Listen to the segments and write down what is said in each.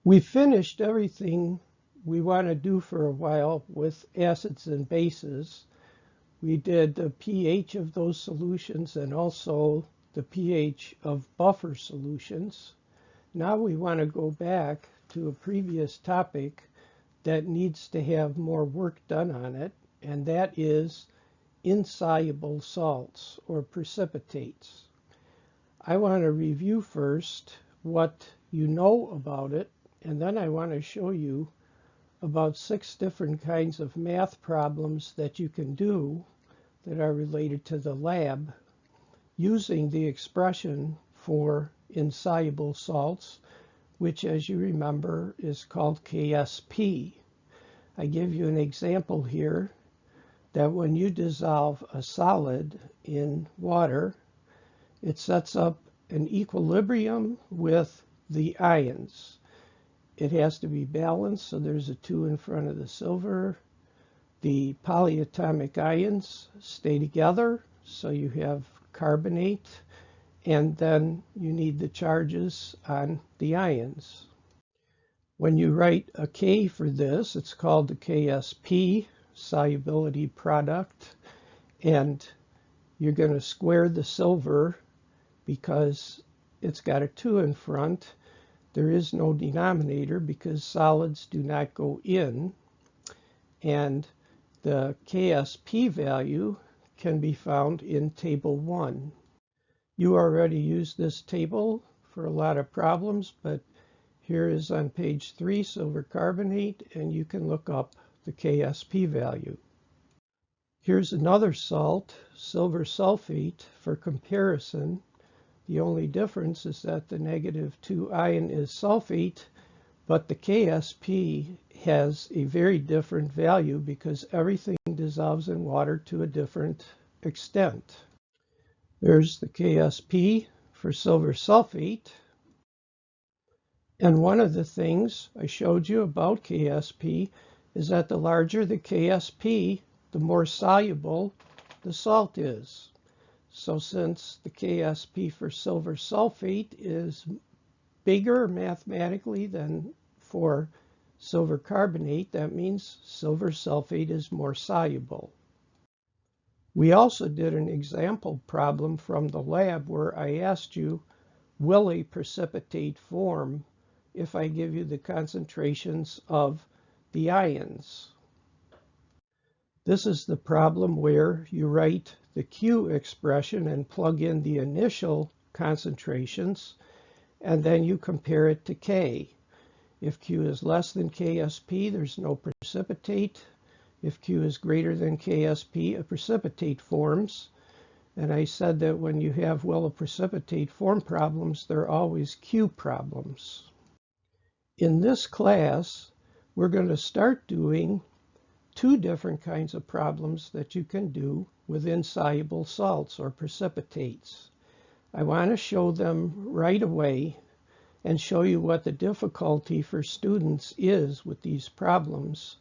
We finished everything we want to do for a while with acids and bases. We did the pH of those solutions and also the pH of buffer solutions. Now we want to go back to a previous topic that needs to have more work done on it, and that is insoluble salts or precipitates. I want to review first what you know about it, and then I want to show you about 6 different kinds of math problems that you can do that are related to the lab using the expression for insoluble salts, which, as you remember, is called KSP. I give you an example here that when you dissolve a solid in water, it sets up an equilibrium with the ions. It has to be balanced, so there's a 2 in front of the silver. The polyatomic ions stay together, so you have carbonate, and then you need the charges on the ions. When you write a K for this, it's called the KSP, solubility product, and you're going to square the silver because it's got a 2 in front. There is no denominator because solids do not go in, and the KSP value can be found in Table 1. You already used this table for a lot of problems, but here is on page 3 silver carbonate, and you can look up the KSP value. Here's another salt, silver sulfate, for comparison. The only difference is that the -2 ion is sulfate, but the KSP has a very different value because everything dissolves in water to a different extent. There's the KSP for silver sulfate. And one of the things I showed you about KSP is that the larger the KSP, the more soluble the salt is. So since the KSP for silver sulfate is bigger mathematically than for silver carbonate, that means silver sulfate is more soluble. We also did an example problem from the lab where I asked you, will a precipitate form if I give you the concentrations of the ions? This is the problem where you write the Q expression and plug in the initial concentrations, and then you compare it to K. If Q is less than KSP, there's no precipitate. If Q is greater than KSP, a precipitate forms. And I said that when you have will a precipitate form problems, they're always Q problems. In this class, we're going to start doing 2 different kinds of problems that you can do with insoluble salts or precipitates. I want to show them right away and show you what the difficulty for students is with these problems.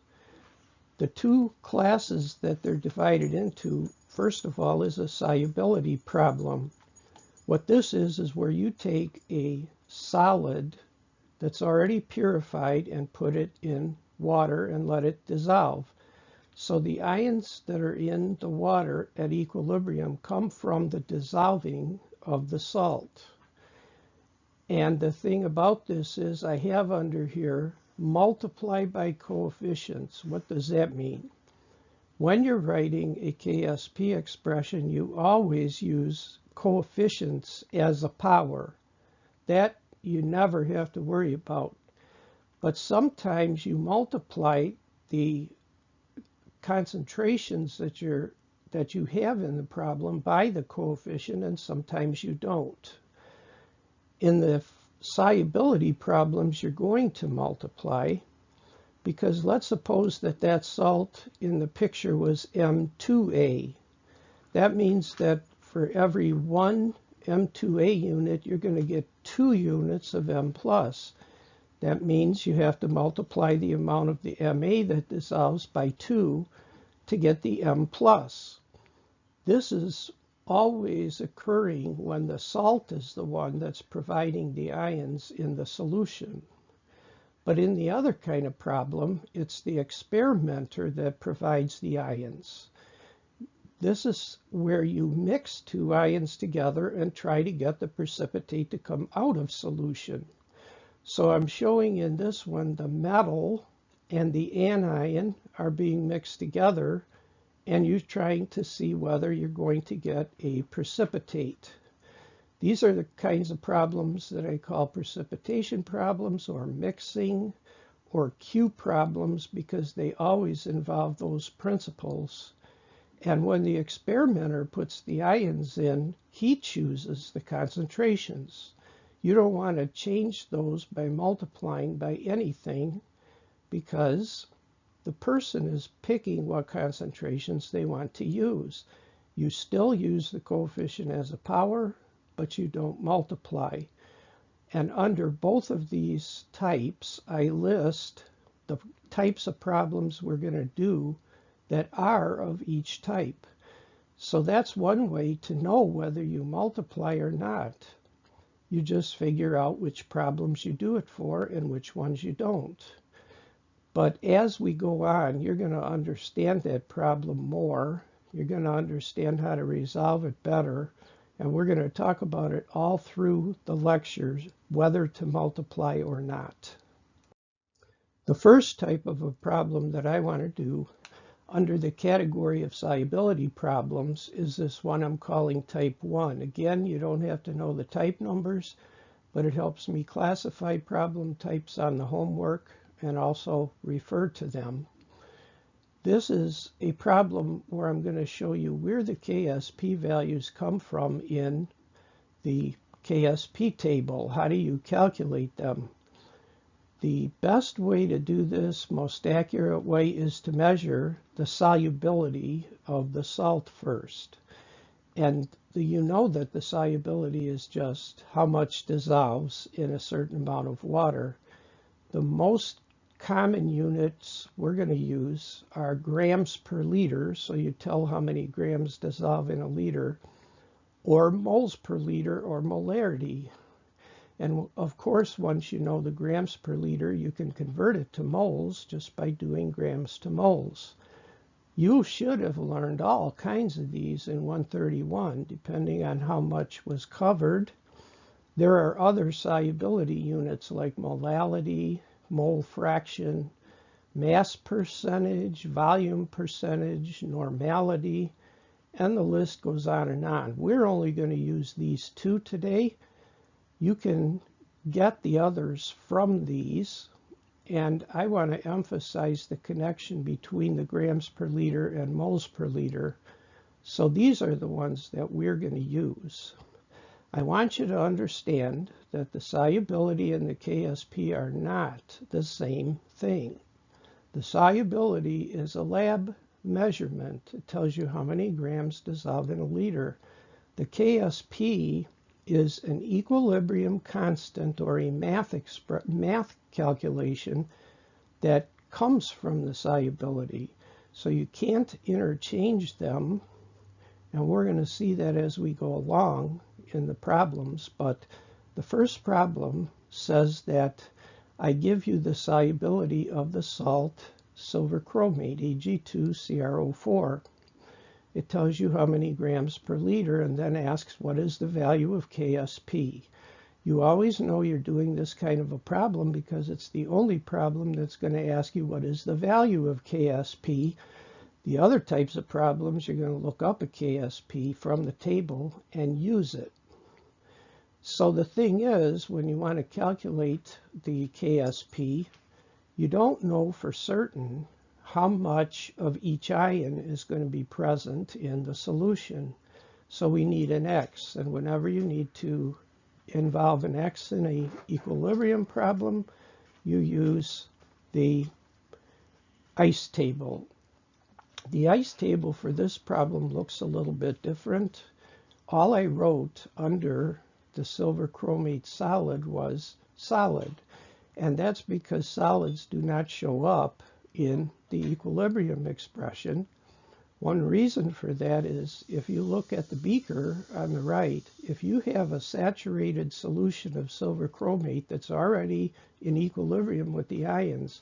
The 2 classes that they're divided into, first of all, is a solubility problem. What this is where you take a solid that's already purified and put it in water and let it dissolve. So the ions that are in the water at equilibrium come from the dissolving of the salt. And the thing about this is I have under here multiply by coefficients. What does that mean? When you're writing a KSP expression, you always use coefficients as a power. That you never have to worry about. But sometimes you multiply the concentrations that you have in the problem by the coefficient, and sometimes you don't. In the solubility problems, you're going to multiply, because let's suppose that that salt in the picture was M2A. That means that for every 1 M2A unit, you're going to get 2 units of M+. That means you have to multiply the amount of the Ma that dissolves by 2 to get the M+. This is always occurring when the salt is the one that's providing the ions in the solution. But in the other kind of problem, it's the experimenter that provides the ions. This is where you mix two ions together and try to get the precipitate to come out of solution. So I'm showing in this one the metal and the anion are being mixed together, and you're trying to see whether you're going to get a precipitate. These are the kinds of problems that I call precipitation problems or mixing or Q problems, because they always involve those principles. And when the experimenter puts the ions in, he chooses the concentrations. You don't want to change those by multiplying by anything, because the person is picking what concentrations they want to use. You still use the coefficient as a power, but you don't multiply. And under both of these types, I list the types of problems we're going to do that are of each type. So that's one way to know whether you multiply or not. You just figure out which problems you do it for and which ones you don't. But as we go on, you're going to understand that problem more. You're going to understand how to resolve it better. And we're going to talk about it all through the lectures, whether to multiply or not. The first type of a problem that I want to do under the category of solubility problems is this one I'm calling type 1. Again, you don't have to know the type numbers, but it helps me classify problem types on the homework and also refer to them. This is a problem where I'm going to show you where the KSP values come from in the KSP table. How do you calculate them? The best way to do this, most accurate way, is to measure the solubility of the salt first. And you know that the solubility is just how much dissolves in a certain amount of water. The most common units we're going to use are grams per liter, so you tell how many grams dissolve in a liter, or moles per liter, or molarity. And of course, once you know the grams per liter, you can convert it to moles just by doing grams to moles. You should have learned all kinds of these in 131, depending on how much was covered. There are other solubility units like molality, mole fraction, mass percentage, volume percentage, normality, and the list goes on and on. We're only going to use these two today. You can get the others from these, and I want to emphasize the connection between the grams per liter and moles per liter. So these are the ones that we're going to use. I want you to understand that the solubility and the KSP are not the same thing. The solubility is a lab measurement. It tells you how many grams dissolve in a liter. The KSP is an equilibrium constant, or a math calculation that comes from the solubility. So you can't interchange them, and we're going to see that as we go along in the problems. But the first problem says that I give you the solubility of the salt silver chromate, Ag2CrO4. It tells you how many grams per liter and then asks what is the value of KSP. You always know you're doing this kind of a problem because it's the only problem that's going to ask you what is the value of KSP. The other types of problems, you're going to look up a KSP from the table and use it. So the thing is, when you want to calculate the KSP, you don't know for certain how much of each ion is going to be present in the solution. So we need an X, and whenever you need to involve an X in an equilibrium problem, you use the ICE table. The ICE table for this problem looks a little bit different. All I wrote under the silver chromate solid was solid, and that's because solids do not show up in the equilibrium expression. One reason for that is if you look at the beaker on the right, if you have a saturated solution of silver chromate that's already in equilibrium with the ions,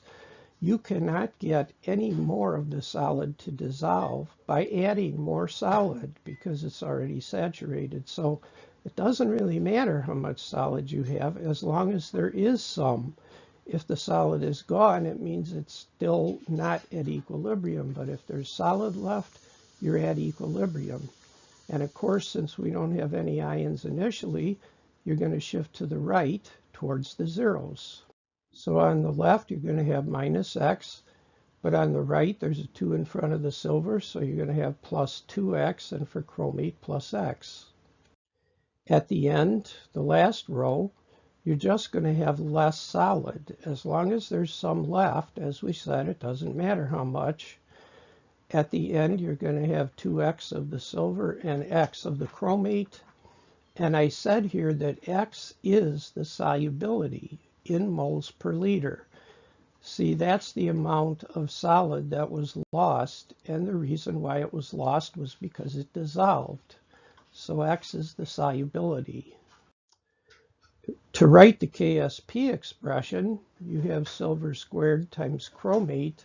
you cannot get any more of the solid to dissolve by adding more solid because it's already saturated. So it doesn't really matter how much solid you have as long as there is some. If the solid is gone, it means it's still not at equilibrium. But if there's solid left, you're at equilibrium. And of course, since we don't have any ions initially, you're going to shift to the right towards the zeros. So on the left, you're going to have minus x, but on the right, there's a 2 in front of the silver, so you're going to have plus 2x, and for chromate, plus x. At the end, the last row, you're just going to have less solid. As long as there's some left, as we said, it doesn't matter how much. At the end, you're going to have 2x of the silver and x of the chromate. And I said here that x is the solubility in moles per liter. See, that's the amount of solid that was lost, and the reason why it was lost was because it dissolved. So x is the solubility. To write the KSP expression, you have silver squared times chromate,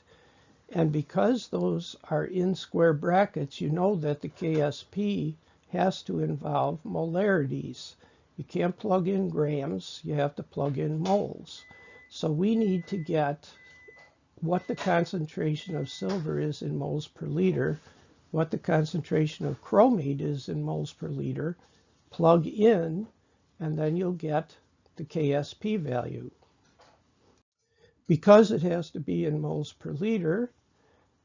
and because those are in square brackets, you know that the KSP has to involve molarities. You can't plug in grams, you have to plug in moles. So we need to get what the concentration of silver is in moles per liter, what the concentration of chromate is in moles per liter, plug in, and then you'll get the KSP value. Because it has to be in moles per liter,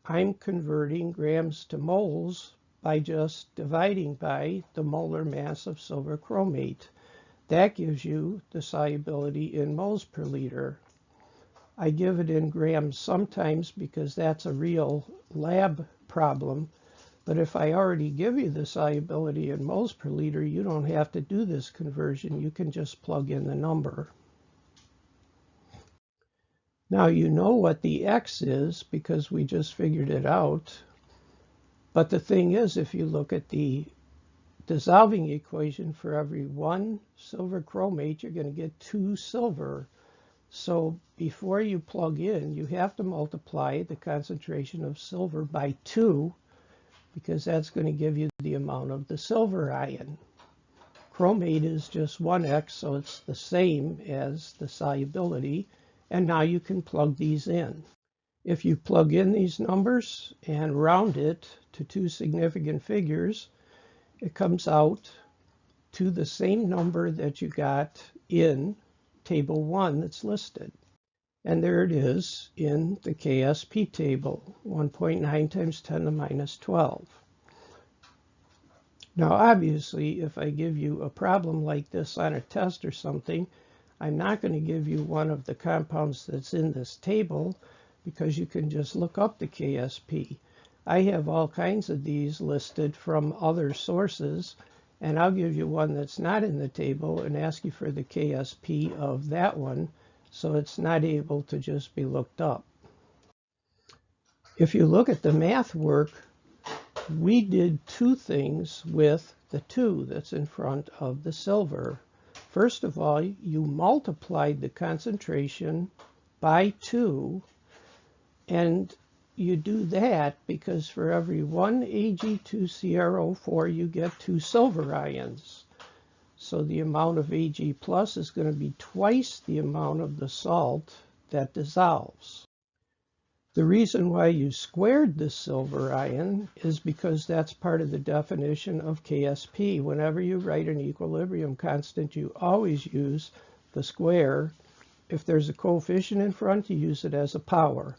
I'm converting grams to moles by just dividing by the molar mass of silver chromate. That gives you the solubility in moles per liter. I give it in grams sometimes because that's a real lab problem, but if I already give you the solubility in moles per liter, you don't have to do this conversion. You can just plug in the number. Now you know what the x is because we just figured it out. But the thing is, if you look at the dissolving equation, for every 1 silver chromate, you're going to get 2 silver. So before you plug in, you have to multiply the concentration of silver by 2, because that's going to give you the amount of the silver ion. Chromate is just 1x, so it's the same as the solubility. And now you can plug these in. If you plug in these numbers and round it to 2 significant figures, it comes out to the same number that you got in table 1 that's listed. And there it is in the KSP table, 1.9 times 10 to the minus 12. Now, obviously, if I give you a problem like this on a test or something, I'm not going to give you one of the compounds that's in this table because you can just look up the KSP. I have all kinds of these listed from other sources, and I'll give you one that's not in the table and ask you for the KSP of that one, so it's not able to just be looked up. If you look at the math work, we did 2 things with the 2 that's in front of the silver. First of all, you multiplied the concentration by 2, and you do that because for every 1 Ag2CrO4, you get 2 silver ions. So the amount of Ag plus is going to be twice the amount of the salt that dissolves. The reason why you squared the silver ion is because that's part of the definition of KSP. Whenever you write an equilibrium constant, you always use the square. If there's a coefficient in front, you use it as a power.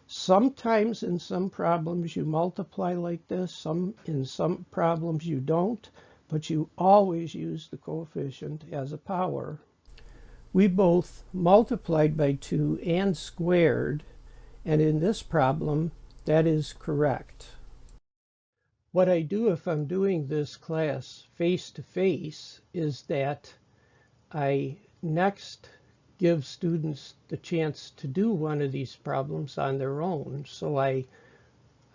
Sometimes in some problems you multiply like this, in some problems you don't, but you always use the coefficient as a power. We both multiplied by 2 and squared, and in this problem, that is correct. What I do if I'm doing this class face-to-face is that I next give students the chance to do one of these problems on their own. So I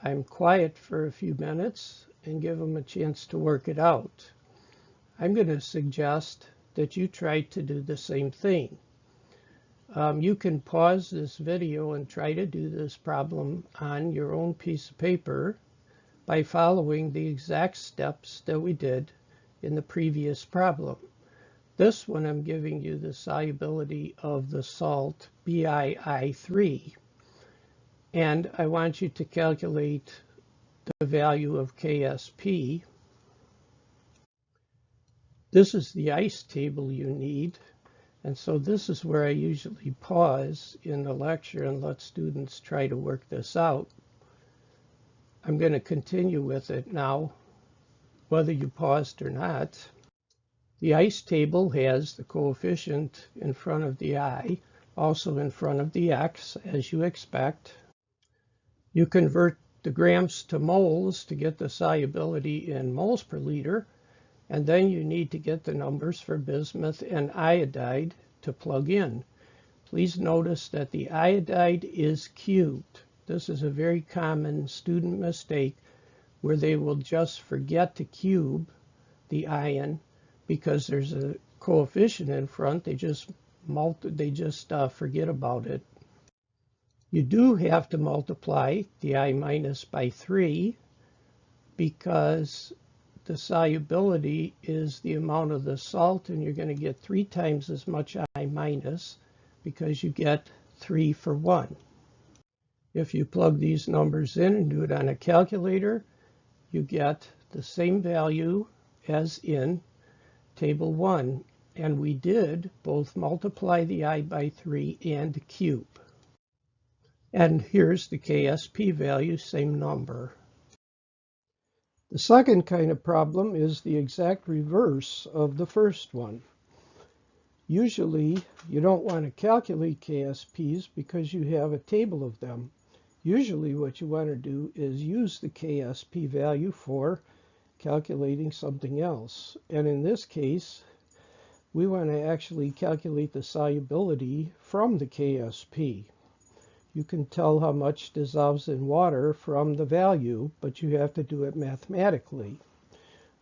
I'm quiet for a few minutes and give them a chance to work it out. I'm going to suggest that you try to do the same thing. You can pause this video and try to do this problem on your own piece of paper by following the exact steps that we did in the previous problem. This one I'm giving you the solubility of the salt BiI3, and I want you to calculate the value of KSP. This is the ice table you need, and so this is where I usually pause in the lecture and let students try to work this out. I'm going to continue with it now, whether you paused or not. The ice table has the coefficient in front of the I, also in front of the X, as you expect. You convert the grams to moles to get the solubility in moles per liter, and then you need to get the numbers for bismuth and iodide to plug in. Please notice that the iodide is cubed. This is a very common student mistake where they will just forget to cube the ion because there's a coefficient in front. They just forget about it. You do have to multiply the I minus by 3 because the solubility is the amount of the salt, and you're going to get 3 times as much I minus because you get 3 for 1. If you plug these numbers in and do it on a calculator, you get the same value as in table 1. And we did both multiply the I by 3 and cube. And here's the KSP value, same number. The second kind of problem is the exact reverse of the first one. Usually, you don't want to calculate KSPs because you have a table of them. Usually, what you want to do is use the KSP value for calculating something else. And in this case, we want to actually calculate the solubility from the KSP. You can tell how much dissolves in water from the value, but you have to do it mathematically.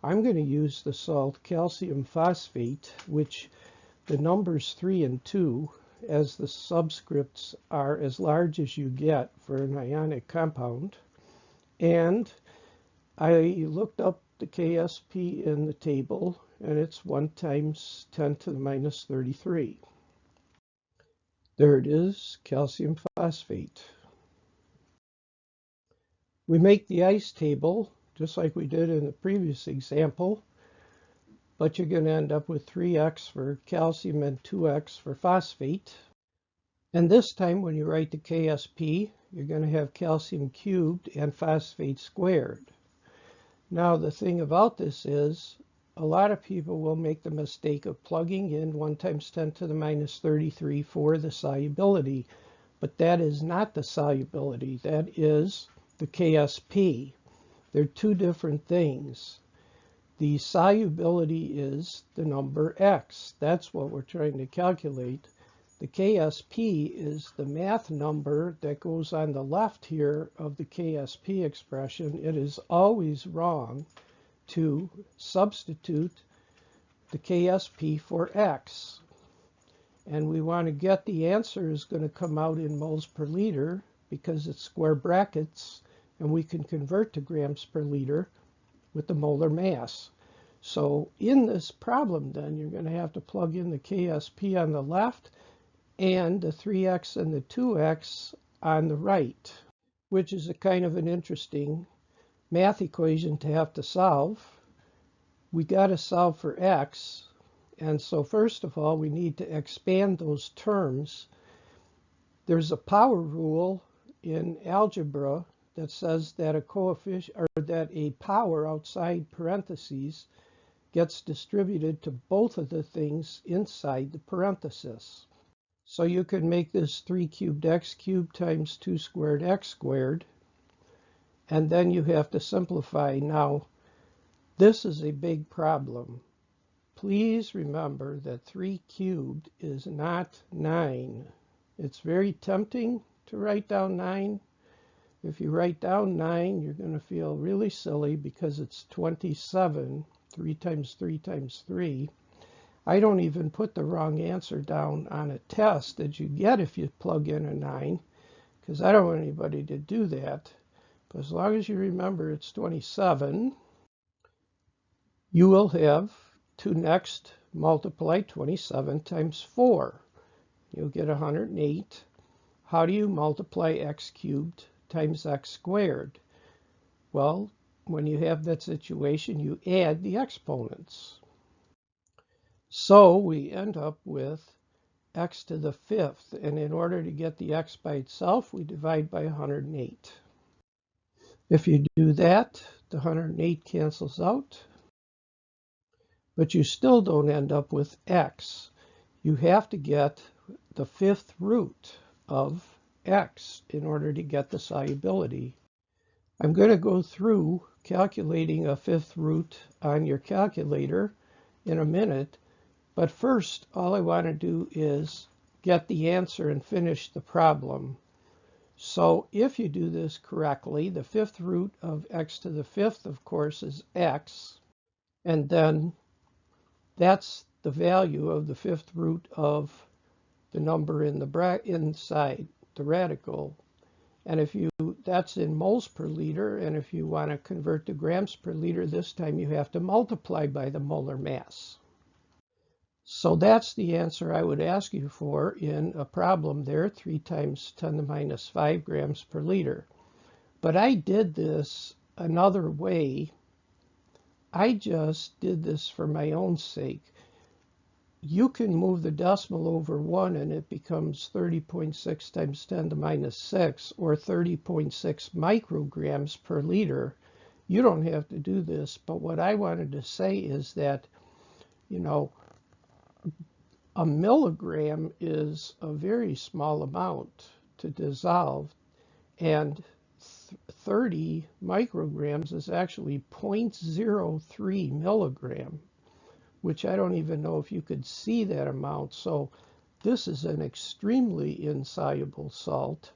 I'm going to use the salt calcium phosphate, which the numbers 3 and 2, as the subscripts are as large as you get for an ionic compound. And I looked up the KSP in the table, and it's 1 times 10 to the minus 33. There it is, calcium phosphate. We make the ice table just like we did in the previous example, but you're going to end up with 3x for calcium and 2x for phosphate. And this time when you write the KSP, you're going to have calcium cubed and phosphate squared. Now the thing about this is, a lot of people will make the mistake of plugging in 1 times 10 to the minus 33 for the solubility, but that is not the solubility. That is the KSP. They're two different things. The solubility is the number x. That's what we're trying to calculate. The KSP is the math number that goes on the left here of the KSP expression. It is always wrong to substitute the KSP for x. And we want to get the answer is going to come out in moles per liter because it's square brackets, and we can convert to grams per liter with the molar mass. So in this problem then, you're going to have to plug in the KSP on the left and the 3x and the 2x on the right, which is a kind of an interesting math equation to have to solve. We got to solve for x, and so first of all we need to expand those terms. There's a power rule in algebra that says that a coefficient or that a power outside parentheses gets distributed to both of the things inside the parenthesis. So you could make this 3 cubed x cubed times 2 squared x squared. And then you have to simplify. Now, this is a big problem. Please remember that 3 cubed is not 9. It's very tempting to write down 9. If you write down 9, you're going to feel really silly because it's 27. 3 times 3 times 3. I don't even put the wrong answer down on a test that you get if you plug in a 9, because I don't want anybody to do that. But as long as you remember it's 27, you will have to next multiply 27 times 4. You'll get 108. How do you multiply x cubed times x squared? Well, when you have that situation, you add the exponents. So we end up with x to the 5th, and in order to get the x by itself, we divide by 108. If you do that, the 108 cancels out, but you still don't end up with x. You have to get the 5th root of x in order to get the solubility. I'm going to go through calculating a 5th root on your calculator in a minute, but first all I want to do is get the answer and finish the problem. So if you do this correctly, the 5th root of x to the 5th, of course, is x, and then that's the value of the 5th root of the number in the inside the radical. And if you, that's in moles per liter, and if you want to convert to grams per liter, this time you have to multiply by the molar mass. So that's the answer I would ask you for in a problem there, 3 times 10 to the minus 5 grams per liter. But I did this another way. I just did this for my own sake. You can move the decimal over 1 and it becomes 30.6 times 10 to the minus 6, or 30.6 micrograms per liter. You don't have to do this, but what I wanted to say is that, you know, a milligram is a very small amount to dissolve, and 30 micrograms is actually 0.03 milligram, which I don't even know if you could see that amount. So this is an extremely insoluble salt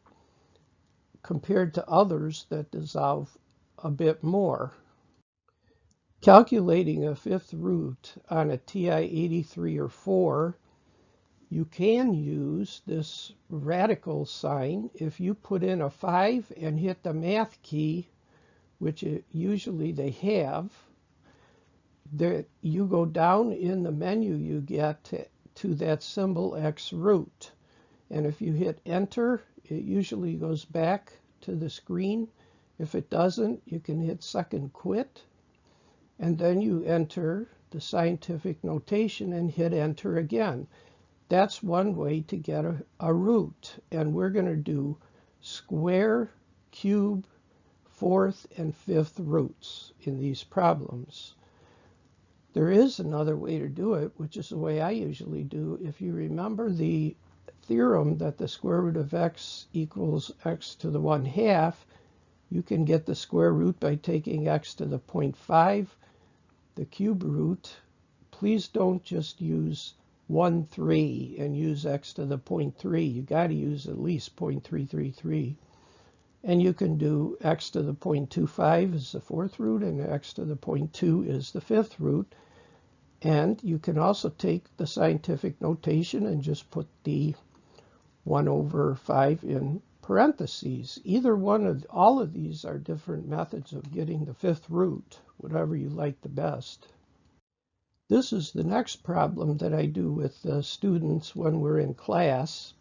compared to others that dissolve a bit more. Calculating a 5th root on a TI-83 or 4, you can use this radical sign. If you put in a 5 and hit the math key, which usually they have, you go down in the menu, you get to that symbol x root. And if you hit enter, it usually goes back to the screen. If it doesn't, you can hit second quit. And then you enter the scientific notation and hit enter again. That's one way to get a root. And we're going to do square, cube, 4th, and 5th roots in these problems. There is another way to do it, which is the way I usually do. If you remember the theorem that the square root of x equals x to the 1/2, you can get the square root by taking x to the 0.5, the cube root. Please don't just use 1/3 and use x to the 0.3. You got to use at least 0.333. And you can do x to the 0.25 is the 4th root, and x to the 0.2 is the 5th root. And you can also take the scientific notation and just put the 1/5 in parentheses. Either one of all of these are different methods of getting the 5th root, whatever you like the best. This is the next problem that I do with the students when we're in class.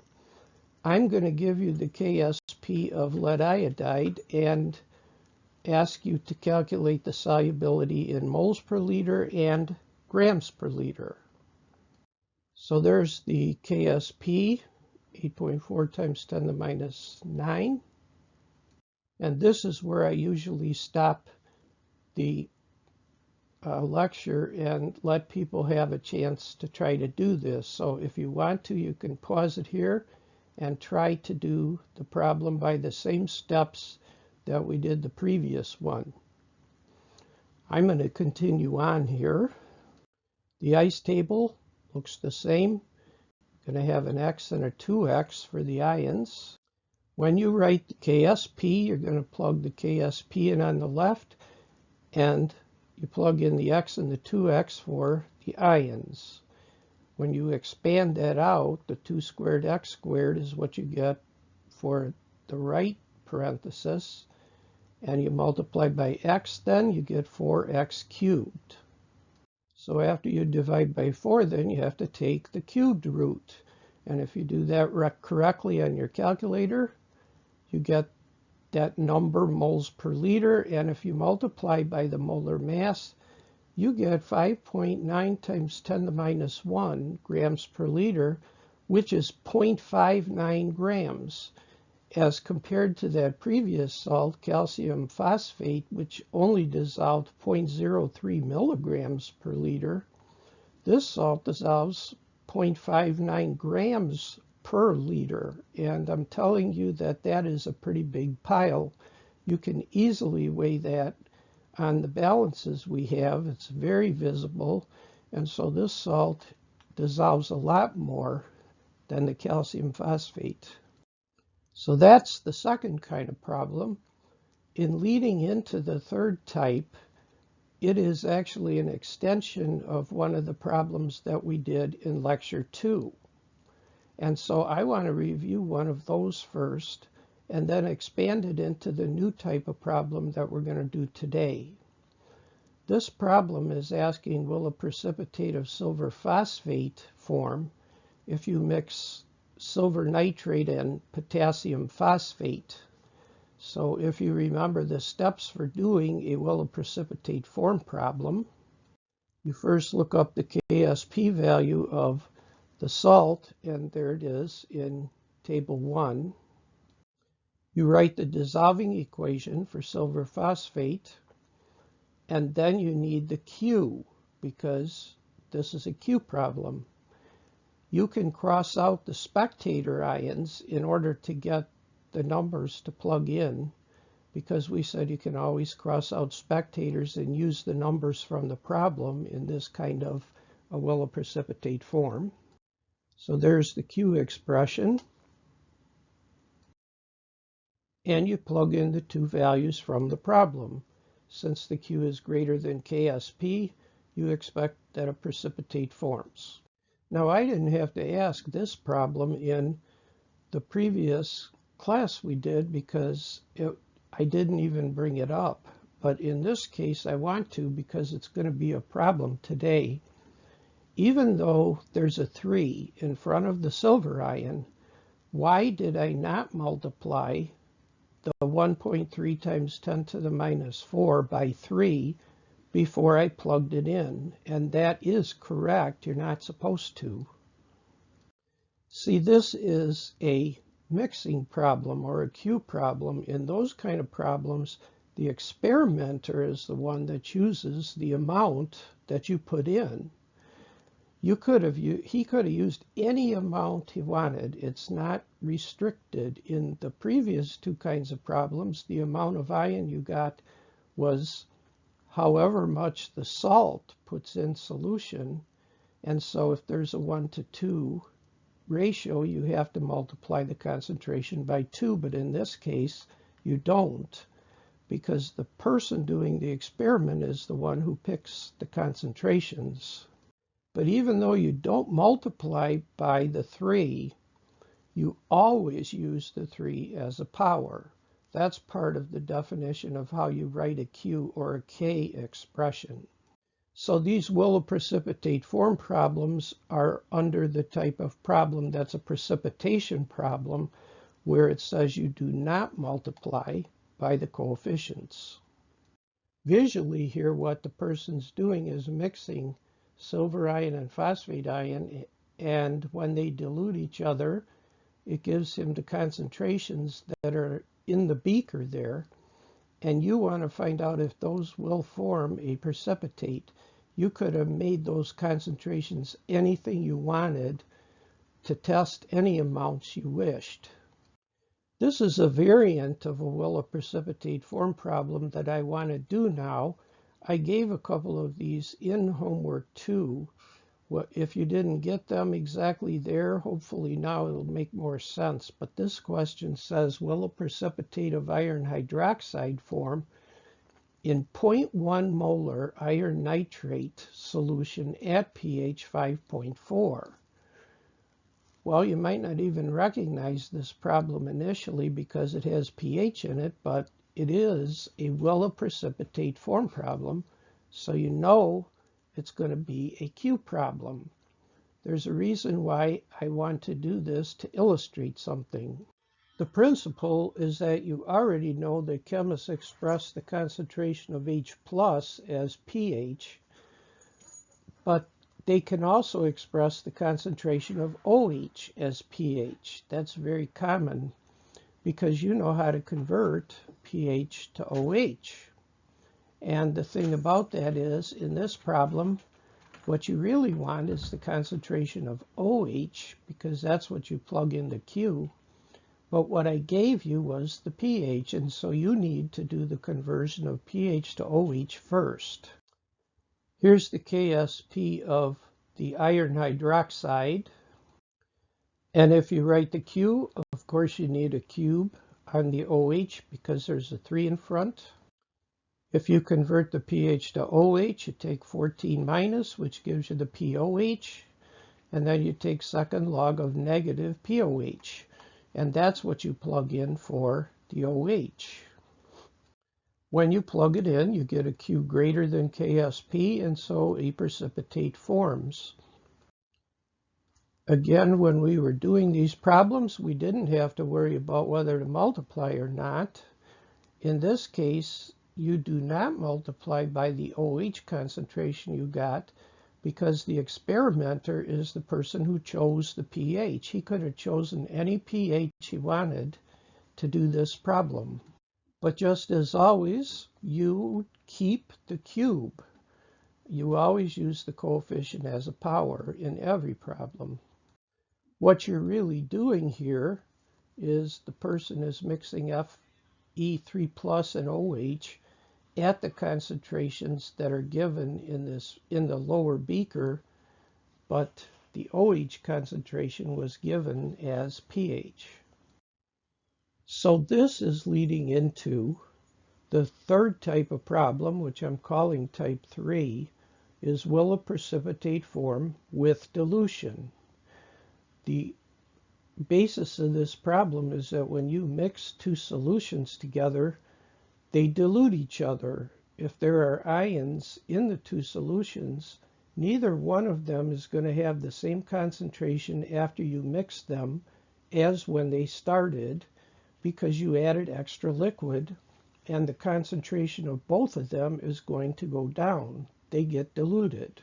I'm going to give you the KSP of lead iodide and ask you to calculate the solubility in moles per liter and grams per liter. So there's the KSP, 8.4 times 10 to the minus 9. And this is where I usually stop the lecture and let people have a chance to try to do this. So if you want to, you can pause it here and try to do the problem by the same steps that we did the previous one. I'm going to continue on here. The ice table looks the same. Going to have an X and a 2X for the ions. When you write the KSP, you're going to plug the KSP in on the left, and you plug in the X and the 2X for the ions. When you expand that out, the 2 squared X squared is what you get for the right parenthesis, and you multiply by X, then you get 4X cubed. So after you divide by 4, then you have to take the cubed root. And if you do that correctly on your calculator, you get that number moles per liter. And if you multiply by the molar mass, you get 5.9 times 10 to the minus 1 grams per liter, which is 0.59 grams, as compared to that previous salt, calcium phosphate, which only dissolved 0.03 milligrams per liter. This salt dissolves 0.59 grams per liter, and I'm telling you that that is a pretty big pile. You can easily weigh that on the balances we have. It's very visible, and so this salt dissolves a lot more than the calcium phosphate. So that's the second kind of problem. In leading into the third type, it is actually an extension of one of the problems that we did in lecture 2. And so I want to review one of those first, and then expand it into the new type of problem that we're going to do today. This problem is asking, will a precipitate of silver phosphate form if you mix silver nitrate and potassium phosphate? So if you remember the steps for doing a will of precipitate form problem, you first look up the KSP value of the salt, and there it is in table 1. You write the dissolving equation for silver phosphate, and then you need the Q, because this is a Q problem. You can cross out the spectator ions in order to get the numbers to plug in, because we said you can always cross out spectators and use the numbers from the problem in this kind of a will of precipitate form. So there's the Q expression, and you plug in the two values from the problem. Since the Q is greater than KSP, you expect that a precipitate forms. Now, I didn't have to ask this problem in the previous class we did because I didn't even bring it up. But in this case, I want to, because it's going to be a problem today. Even though there's a 3 in front of the silver ion, why did I not multiply the 1.3 times 10 to the minus 4 by 3 before I plugged it in? And that is correct. You're not supposed to. See, this is a mixing problem or a Q problem. In those kind of problems, the experimenter is the one that chooses the amount that you put in. He could have used any amount he wanted. It's not restricted. In the previous two kinds of problems, the amount of ion you got was however much the salt puts in solution. And so if there's a 1:2 ratio, you have to multiply the concentration by 2. But in this case, you don't, because the person doing the experiment is the one who picks the concentrations. But even though you don't multiply by the 3, you always use the 3 as a power. That's part of the definition of how you write a Q or a K expression. So these will precipitate form problems are under the type of problem that's a precipitation problem, where it says you do not multiply by the coefficients. Visually here, what the person's doing is mixing silver ion and phosphate ion, and when they dilute each other, it gives him the concentrations that are in the beaker there, and you want to find out if those will form a precipitate. You could have made those concentrations anything you wanted to test any amounts you wished. This is a variant of a will of precipitate form problem that I want to do now. I gave a couple of these in homework 2, Well, if you didn't get them exactly there, hopefully now it'll make more sense. But this question says, will a precipitate of iron hydroxide form in 0.1 molar iron nitrate solution at pH 5.4? Well, you might not even recognize this problem initially because it has pH in it, but it is a will a precipitate form problem, so you know it's going to be a Q problem. There's a reason why I want to do this to illustrate something. The principle is that you already know that chemists express the concentration of H plus as pH, but they can also express the concentration of OH as pH. That's very common because you know how to convert pH to OH. And the thing about that is, in this problem, what you really want is the concentration of OH, because that's what you plug into Q. But what I gave you was the pH, and so you need to do the conversion of pH to OH first. Here's the KSP of the iron hydroxide. And if you write the Q, of course you need a cube on the OH because there's a 3 in front. If you convert the pH to OH, you take 14 minus, which gives you the POH, and then you take second log of negative POH, and that's what you plug in for the OH. When you plug it in, you get a Q greater than KSP, and so a precipitate forms. Again, when we were doing these problems, we didn't have to worry about whether to multiply or not. In this case, you do not multiply by the OH concentration you got because the experimenter is the person who chose the pH. He could have chosen any pH he wanted to do this problem. But just as always, you keep the cube. You always use the coefficient as a power in every problem. What you're really doing here is the person is mixing Fe3 plus and OH at the concentrations that are given in the lower beaker, but the OH concentration was given as pH. So this is leading into the third type of problem, which I'm calling type 3, is will a precipitate form with dilution? The basis of this problem is that when you mix two solutions together, they dilute each other. If there are ions in the two solutions, neither one of them is going to have the same concentration after you mix them as when they started, because you added extra liquid, and the concentration of both of them is going to go down. They get diluted.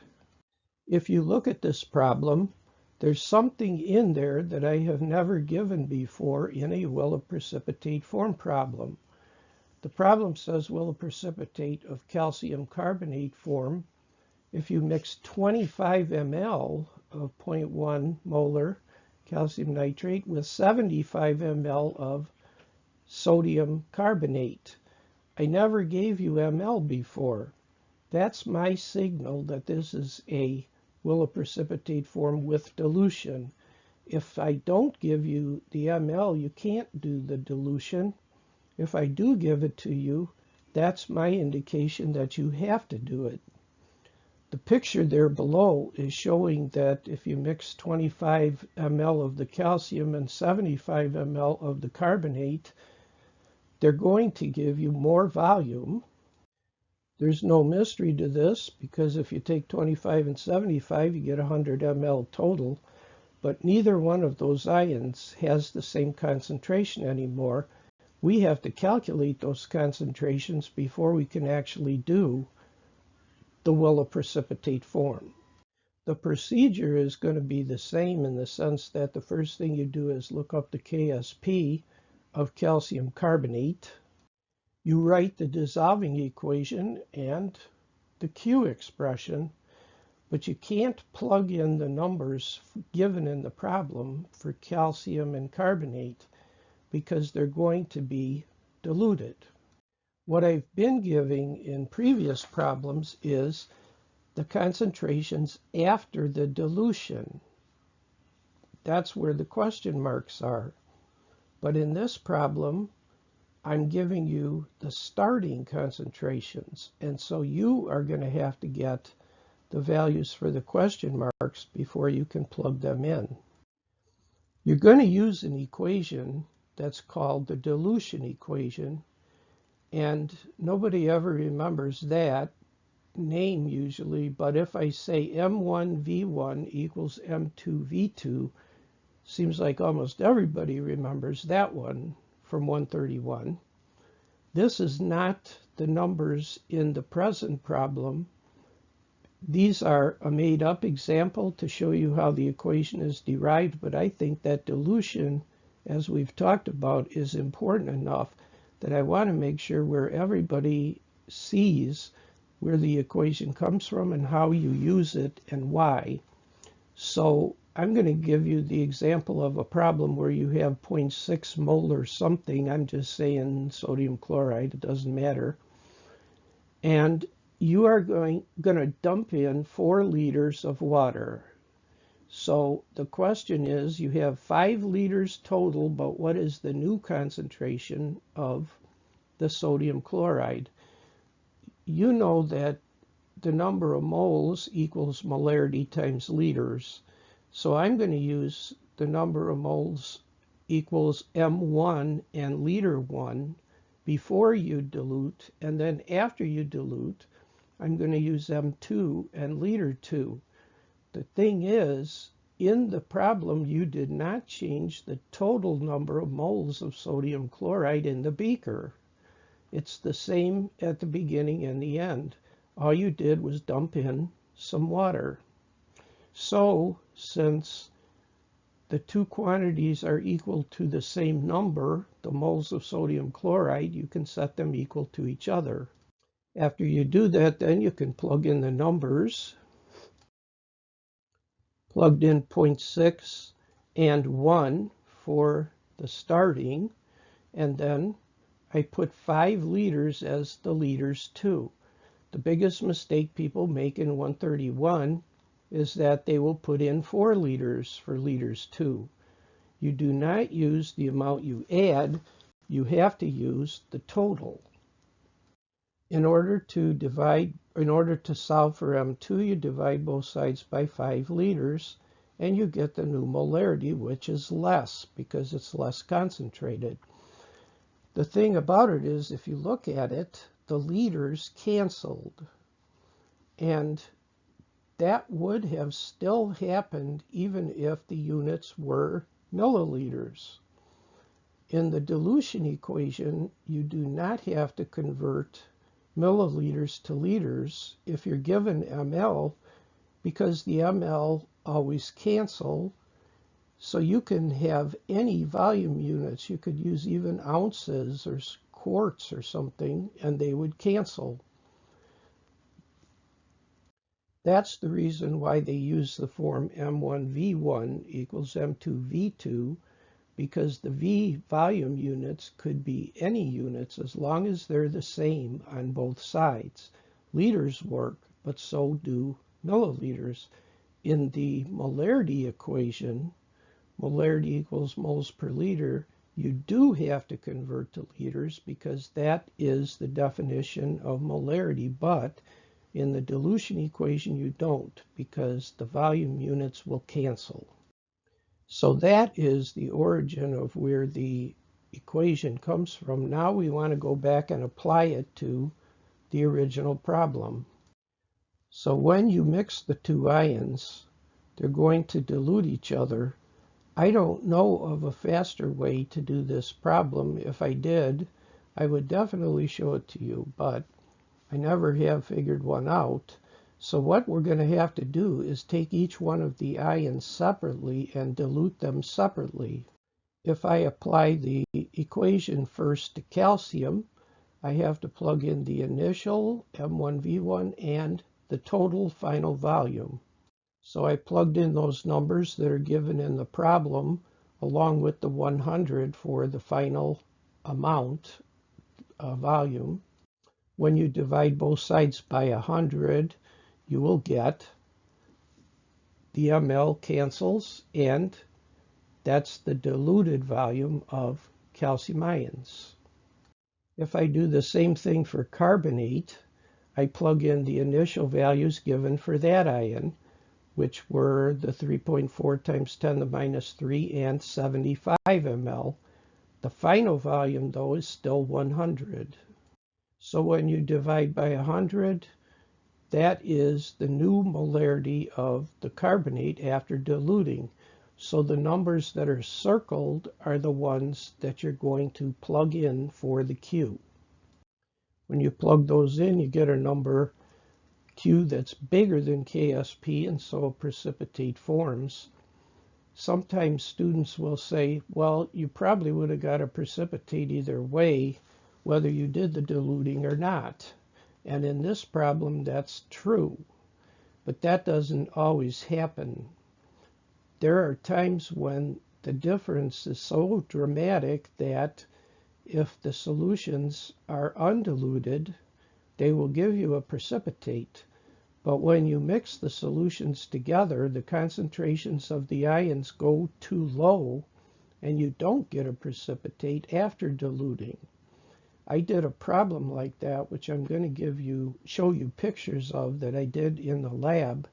If you look at this problem, there's something in there that I have never given before in a will a precipitate form problem. The problem says, will a precipitate of calcium carbonate form if you mix 25 ml of 0.1 molar calcium nitrate with 75 ml of sodium carbonate. I never gave you ml before. That's my signal that this is a will a precipitate form with dilution. If I don't give you the ml, you can't do the dilution. If I do give it to you, that's my indication that you have to do it. The picture there below is showing that if you mix 25 ml of the calcium and 75 ml of the carbonate, they're going to give you more volume. There's no mystery to this because if you take 25 and 75, you get 100 ml total, but neither one of those ions has the same concentration anymore. We have to calculate those concentrations before we can actually do the will a precipitate form. The procedure is going to be the same in the sense that the first thing you do is look up the KSP of calcium carbonate. You write the dissolving equation and the Q expression, but you can't plug in the numbers given in the problem for calcium and carbonate because they're going to be diluted. What I've been giving in previous problems is the concentrations after the dilution. That's where the question marks are. But in this problem, I'm giving you the starting concentrations. And so you are going to have to get the values for the question marks before you can plug them in. You're going to use an equation that's called the dilution equation. And nobody ever remembers that name usually. But if I say M1V1 equals M2V2, seems like almost everybody remembers that one from 131. This is not the numbers in the present problem. These are a made-up example to show you how the equation is derived, but I think that dilution, as we've talked about, is important enough that I want to make sure where everybody sees where the equation comes from and how you use it and why. So I'm going to give you the example of a problem where you have 0.6 molar something. I'm just saying sodium chloride, it doesn't matter. And you are going to dump in 4 liters of water. So the question is, you have 5 liters total, but what is the new concentration of the sodium chloride? You know that the number of moles equals molarity times liters. So I'm going to use the number of moles equals M1 and liter 1 before you dilute, and then after you dilute, I'm going to use M2 and liter 2. The thing is, in the problem, you did not change the total number of moles of sodium chloride in the beaker. It's the same at the beginning and the end. All you did was dump in some water. So, since the two quantities are equal to the same number, the moles of sodium chloride, you can set them equal to each other. After you do that, then you can plug in the numbers. Plugged in 0.6 and 1 for the starting, and then I put 5 liters as the liters 2. The biggest mistake people make in 131 is that they will put in 4 liters for liters 2. You do not use the amount you add, you have to use the total. In order to solve for M2, you divide both sides by 5 liters, and you get the new molarity, which is less because it's less concentrated. The thing about it is, if you look at it, the liters canceled. And that would have still happened even if the units were milliliters. In the dilution equation, you do not have to convert milliliters to liters if you're given ml, because the ml always cancel. So you can have any volume units. You could use even ounces or quarts or something, and they would cancel. That's the reason why they use the form M1V1 equals M2V2, because the V volume units could be any units as long as they're the same on both sides. Liters work, but so do milliliters. In the molarity equation, molarity equals moles per liter, you do have to convert to liters because that is the definition of molarity, but in the dilution equation you don't, because the volume units will cancel. So that is the origin of where the equation comes from. Now we want to go back and apply it to the original problem. So when you mix the two ions, they're going to dilute each other. I don't know of a faster way to do this problem. If I did, I would definitely show it to you, but I never have figured one out. So what we're going to have to do is take each one of the ions separately and dilute them separately. If I apply the equation first to calcium, I have to plug in the initial M1V1 and the total final volume. So I plugged in those numbers that are given in the problem along with the 100 for the final amount volume. When you divide both sides by 100, you will get the ml cancels, and that's the diluted volume of calcium ions. If I do the same thing for carbonate, I plug in the initial values given for that ion, which were the 3.4 times 10 to the minus 3 and 75 ml. The final volume, though, is still 100. So when you divide by 100, that is the new molarity of the carbonate after diluting. So the numbers that are circled are the ones that you're going to plug in for the Q. When you plug those in, you get a number Q that's bigger than KSP, and so a precipitate forms. Sometimes students will say, well, you probably would have got a precipitate either way, whether you did the diluting or not. And in this problem, that's true. But that doesn't always happen. There are times when the difference is so dramatic that if the solutions are undiluted, they will give you a precipitate. But when you mix the solutions together, the concentrations of the ions go too low, and you don't get a precipitate after diluting. I did a problem like that, which I'm going to show you pictures of that I did in the lab.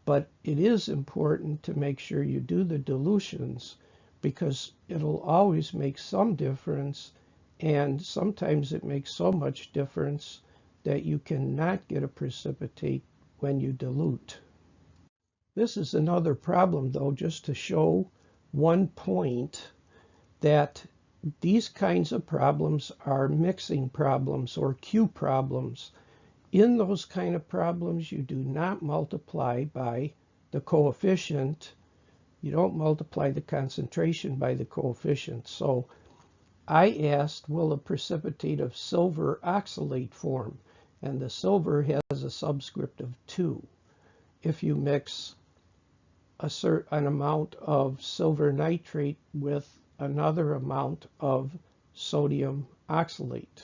But it is important to make sure you do the dilutions, because it'll always make some difference, and sometimes it makes so much difference that you cannot get a precipitate when you dilute. This is another problem, though, just to show one point that these kinds of problems are mixing problems or Q problems. In those kind of problems, you do not multiply by the coefficient. You don't multiply the concentration by the coefficient. So I asked, will a precipitate of silver oxalate form? And the silver has a subscript of 2. If you mix an amount of silver nitrate with another amount of sodium oxalate.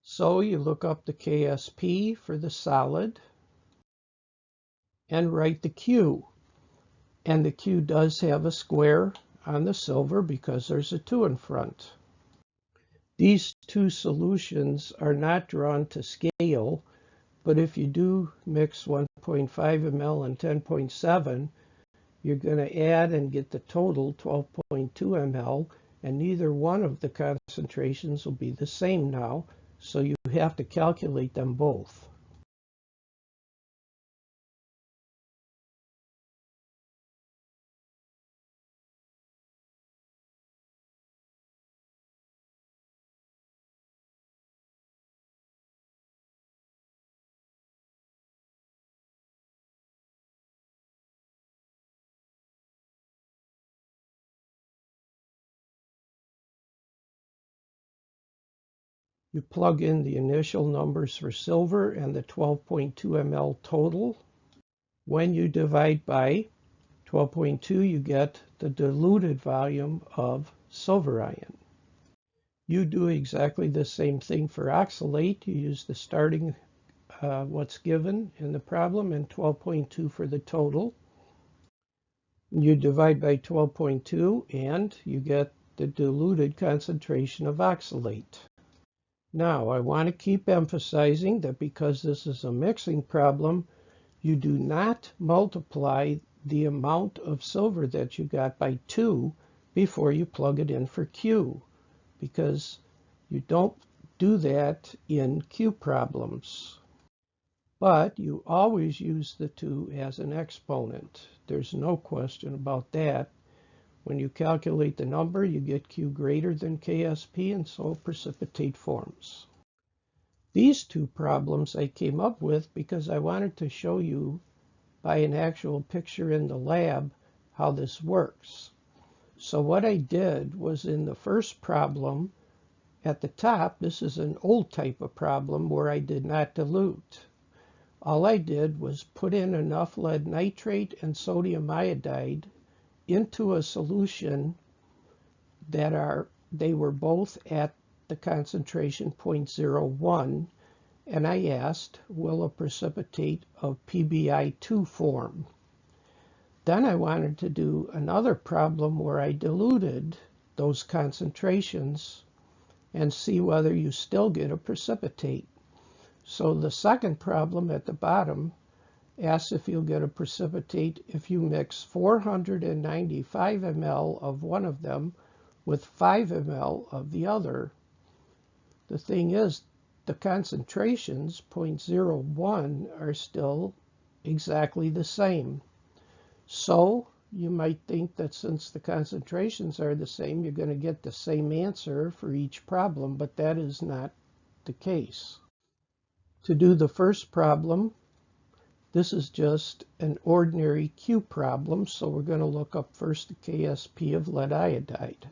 So you look up the KSP for the solid and write the Q. And the Q does have a square on the silver because there's a 2 in front. These two solutions are not drawn to scale, but if you do mix 1.5 ml and 10.7, you're going to add and get the total 12.2 ml, and neither one of the concentrations will be the same now, so you have to calculate them both. You plug in the initial numbers for silver and the 12.2 ml total. When you divide by 12.2, you get the diluted volume of silver ion. You do exactly the same thing for oxalate. You use the starting, what's given in the problem, and 12.2 for the total. You divide by 12.2, and you get the diluted concentration of oxalate. Now, I want to keep emphasizing that because this is a mixing problem, you do not multiply the amount of silver that you got by 2 before you plug it in for Q, because you don't do that in Q problems. But you always use the 2 as an exponent. There's no question about that. When you calculate the number, you get Q greater than KSP, and so precipitate forms. These two problems I came up with because I wanted to show you by an actual picture in the lab how this works. So what I did was, in the first problem at the top, this is an old type of problem where I did not dilute. All I did was put in enough lead nitrate and sodium iodide into a solution that they were both at the concentration 0.01, and I asked, will a precipitate of PbI2 form? Then I wanted to do another problem where I diluted those concentrations and see whether you still get a precipitate. So the second problem at the bottom asks if you'll get a precipitate if you mix 495 ml of one of them with 5 ml of the other. The thing is, the concentrations, 0.01, are still exactly the same. So you might think that since the concentrations are the same, you're going to get the same answer for each problem, but that is not the case. To do the first problem, this is just an ordinary Q problem, so we're going to look up first the KSP of lead iodide.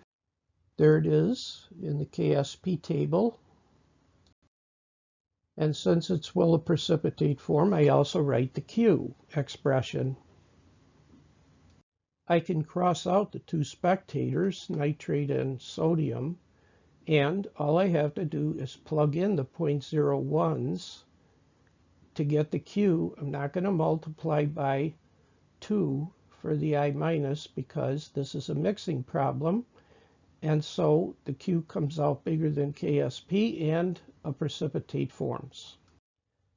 There it is in the KSP table. And since it's will a precipitate form, I also write the Q expression. I can cross out the two spectators, nitrate and sodium, and all I have to do is plug in the 0.01s to get the Q. I'm not going to multiply by 2 for the I minus because this is a mixing problem, and so the Q comes out bigger than KSP and a precipitate forms.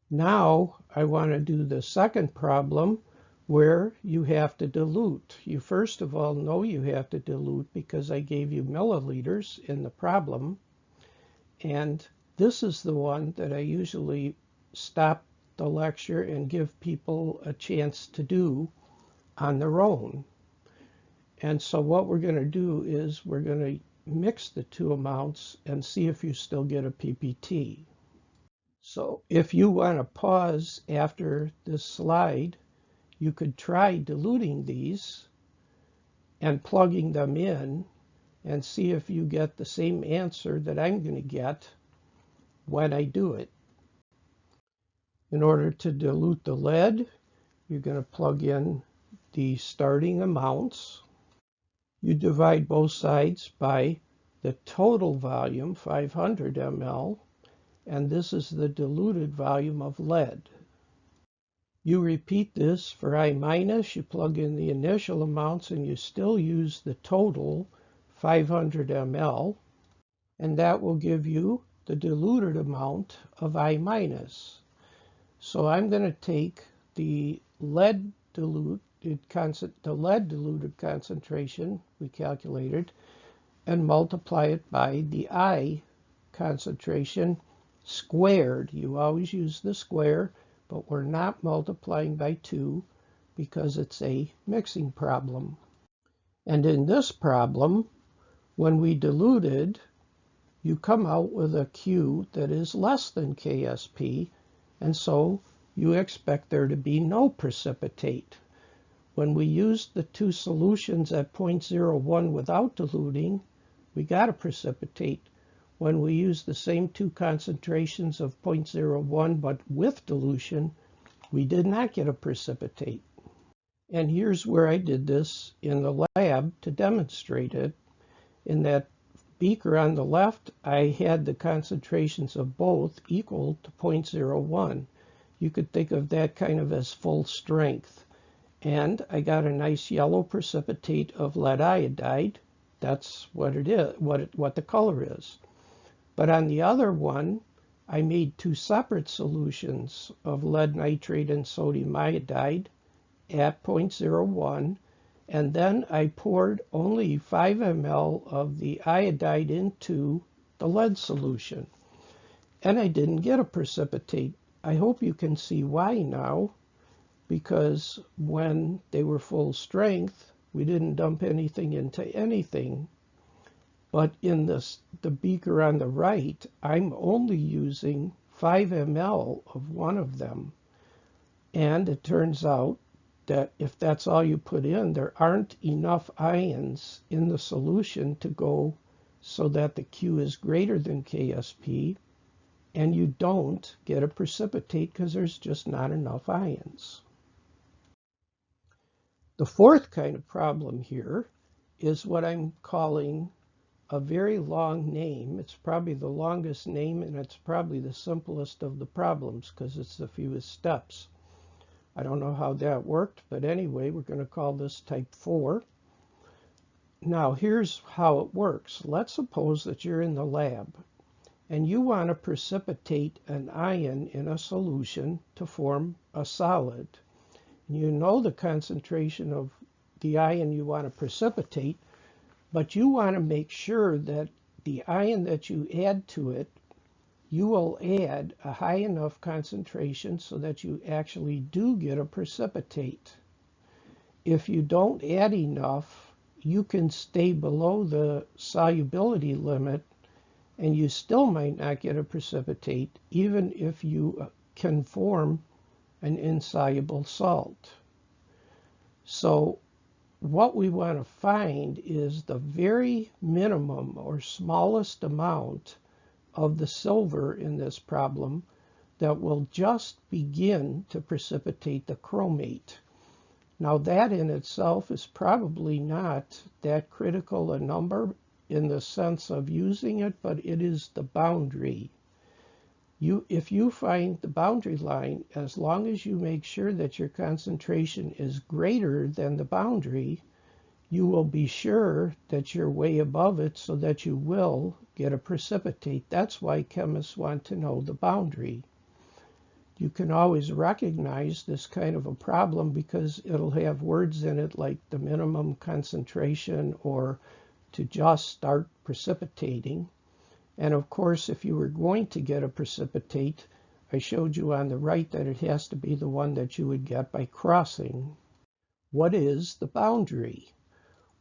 Now I want to do the second problem where you have to dilute. You first of all know you have to dilute because I gave you milliliters in the problem. And this is the one that I usually stop the lecture and give people a chance to do on their own. And so what we're going to do is we're going to mix the two amounts and see if you still get a PPT. So if you want to pause after this slide, you could try diluting these and plugging them in and see if you get the same answer that I'm going to get when I do it. In order to dilute the lead, you're going to plug in the starting amounts. You divide both sides by the total volume, 500 ml, and this is the diluted volume of lead. You repeat this for I minus, you plug in the initial amounts and you still use the total 500 ml, and that will give you the diluted amount of I minus. So I'm going to take the lead diluted concentration we calculated and multiply it by the I concentration squared. You always use the square, but we're not multiplying by 2 because it's a mixing problem. And in this problem, when we diluted, you come out with a Q that is less than KSP, and so you expect there to be no precipitate. When we used the two solutions at 0.01 without diluting, we got a precipitate. When we use the same two concentrations of 0.01 but with dilution, we did not get a precipitate. And here's where I did this in the lab to demonstrate it. In that beaker on the left, I had the concentrations of both equal to 0.01. You could think of that kind of as full strength. And I got a nice yellow precipitate of lead iodide. That's what it is, what the color is. But on the other one, I made two separate solutions of lead nitrate and sodium iodide at 0.01, and then I poured only 5 ml of the iodide into the lead solution. And I didn't get a precipitate. I hope you can see why now, because when they were full strength, we didn't dump anything into anything. But in the beaker on the right, I'm only using 5 ml of one of them. And it turns out that if that's all you put in, there aren't enough ions in the solution to go so that the Q is greater than KSP, and you don't get a precipitate because there's just not enough ions. The fourth kind of problem here is what I'm calling a very long name. It's probably the longest name, and it's probably the simplest of the problems because it's the fewest steps. I don't know how that worked, but anyway, we're going to call this type 4. Now, here's how it works. Let's suppose that you're in the lab and you want to precipitate an ion in a solution to form a solid. You know the concentration of the ion you want to precipitate, but you want to make sure that the ion that you add to it, you will add a high enough concentration so that you actually do get a precipitate. If you don't add enough, you can stay below the solubility limit and you still might not get a precipitate, even if you can form an insoluble salt. So what we want to find is the very minimum or smallest amount of the silver in this problem that will just begin to precipitate the chromate. Now that in itself is probably not that critical a number in the sense of using it, but it is the boundary. If you find the boundary line, as long as you make sure that your concentration is greater than the boundary, you will be sure that you're way above it so that you will get a precipitate. That's why chemists want to know the boundary. You can always recognize this kind of a problem because it'll have words in it like the minimum concentration or to just start precipitating. And of course, if you were going to get a precipitate, I showed you on the right that it has to be the one that you would get by crossing. What is the boundary?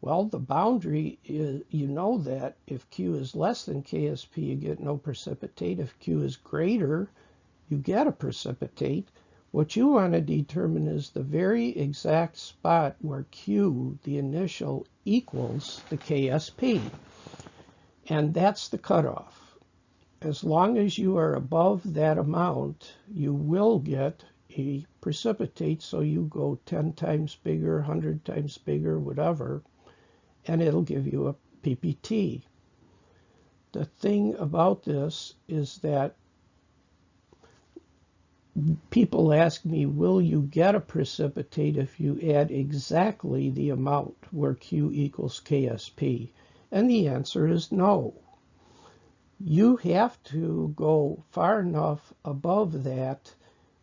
Well, the boundary is, you know that if Q is less than KSP, you get no precipitate. If Q is greater, you get a precipitate. What you want to determine is the very exact spot where Q, the initial, equals the KSP. And that's the cutoff. As long as you are above that amount, you will get a precipitate. So you go 10 times bigger, 100 times bigger, whatever, and it'll give you a PPT. The thing about this is that people ask me, will you get a precipitate if you add exactly the amount where Q equals KSP? And the answer is no. You have to go far enough above that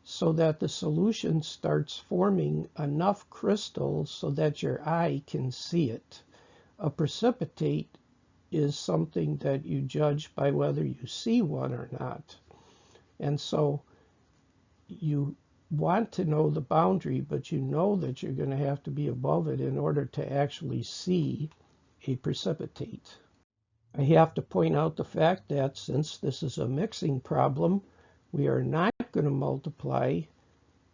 so that the solution starts forming enough crystals so that your eye can see it. A precipitate is something that you judge by whether you see one or not. And so you want to know the boundary, but you know that you're going to have to be above it in order to actually see a precipitate. I have to point out the fact that since this is a mixing problem, we are not going to multiply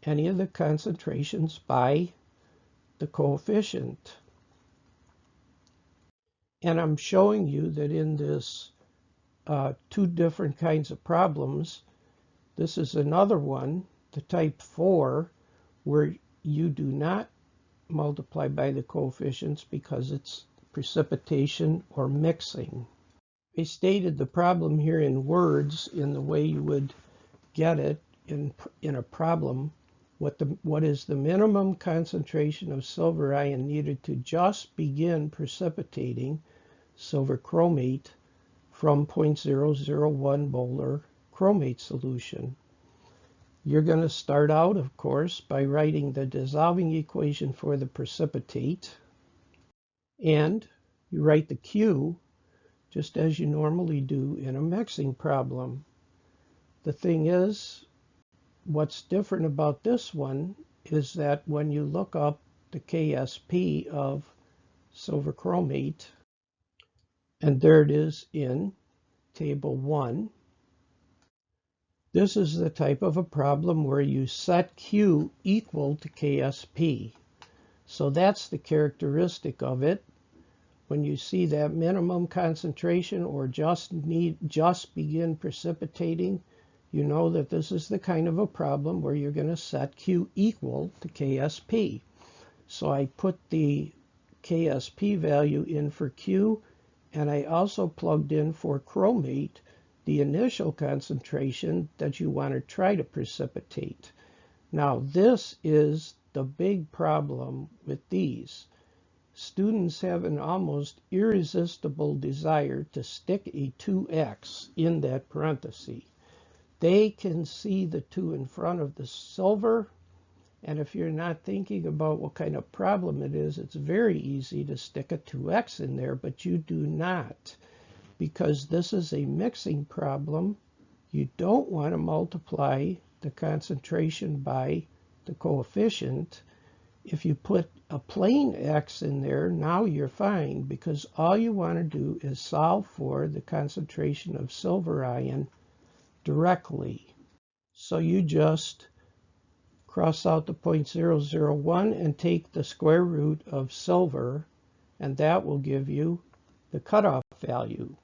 any of the concentrations by the coefficient. And I'm showing you that in this two different kinds of problems, this is another one, the type 4, where you do not multiply by the coefficients because it's precipitation or mixing. I stated the problem here in words in the way you would get it in a problem. What is the minimum concentration of silver ion needed to just begin precipitating silver chromate from 0.001 molar chromate solution? You're going to start out, of course, by writing the dissolving equation for the precipitate, and you write the Q just as you normally do in a mixing problem. The thing is, what's different about this one is that when you look up the KSP of silver chromate, and there it is in table 1, this is the type of a problem where you set Q equal to KSP. So that's the characteristic of it. When you see that minimum concentration or just begin precipitating, you know that this is the kind of a problem where you're going to set Q equal to KSP. So I put the KSP value in for Q, and I also plugged in for chromate the initial concentration that you want to try to precipitate. Now, this is the big problem with these. Students have an almost irresistible desire to stick a 2x in that parenthesis. They can see the 2 in front of the silver, and if you're not thinking about what kind of problem it is, it's very easy to stick a 2x in there, but you do not, because this is a mixing problem. You don't want to multiply the concentration by the coefficient. If you put a plain x in there, now you're fine, because all you want to do is solve for the concentration of silver ion directly. So you just cross out the 0.001 and take the square root of silver, and that will give you the cutoff value.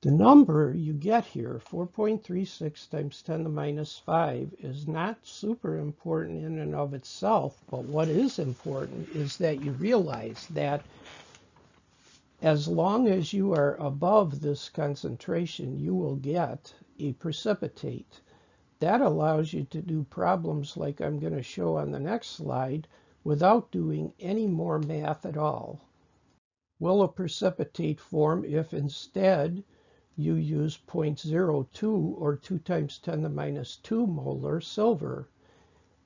The number you get here, 4.36 times 10 to the minus 5, is not super important in and of itself, but what is important is that you realize that as long as you are above this concentration, you will get a precipitate. That allows you to do problems like I'm going to show on the next slide without doing any more math at all. Will a precipitate form if instead you use 0.02 or 2 times 10 to the minus 2 molar silver?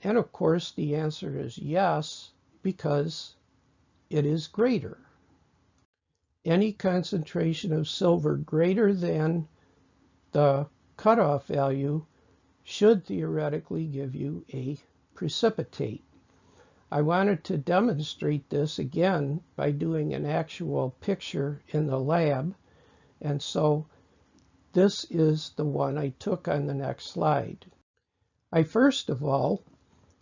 And of course the answer is yes, because it is greater. Any concentration of silver greater than the cutoff value should theoretically give you a precipitate. I wanted to demonstrate this again by doing an actual picture in the lab, and so this is the one I took on the next slide. I first of all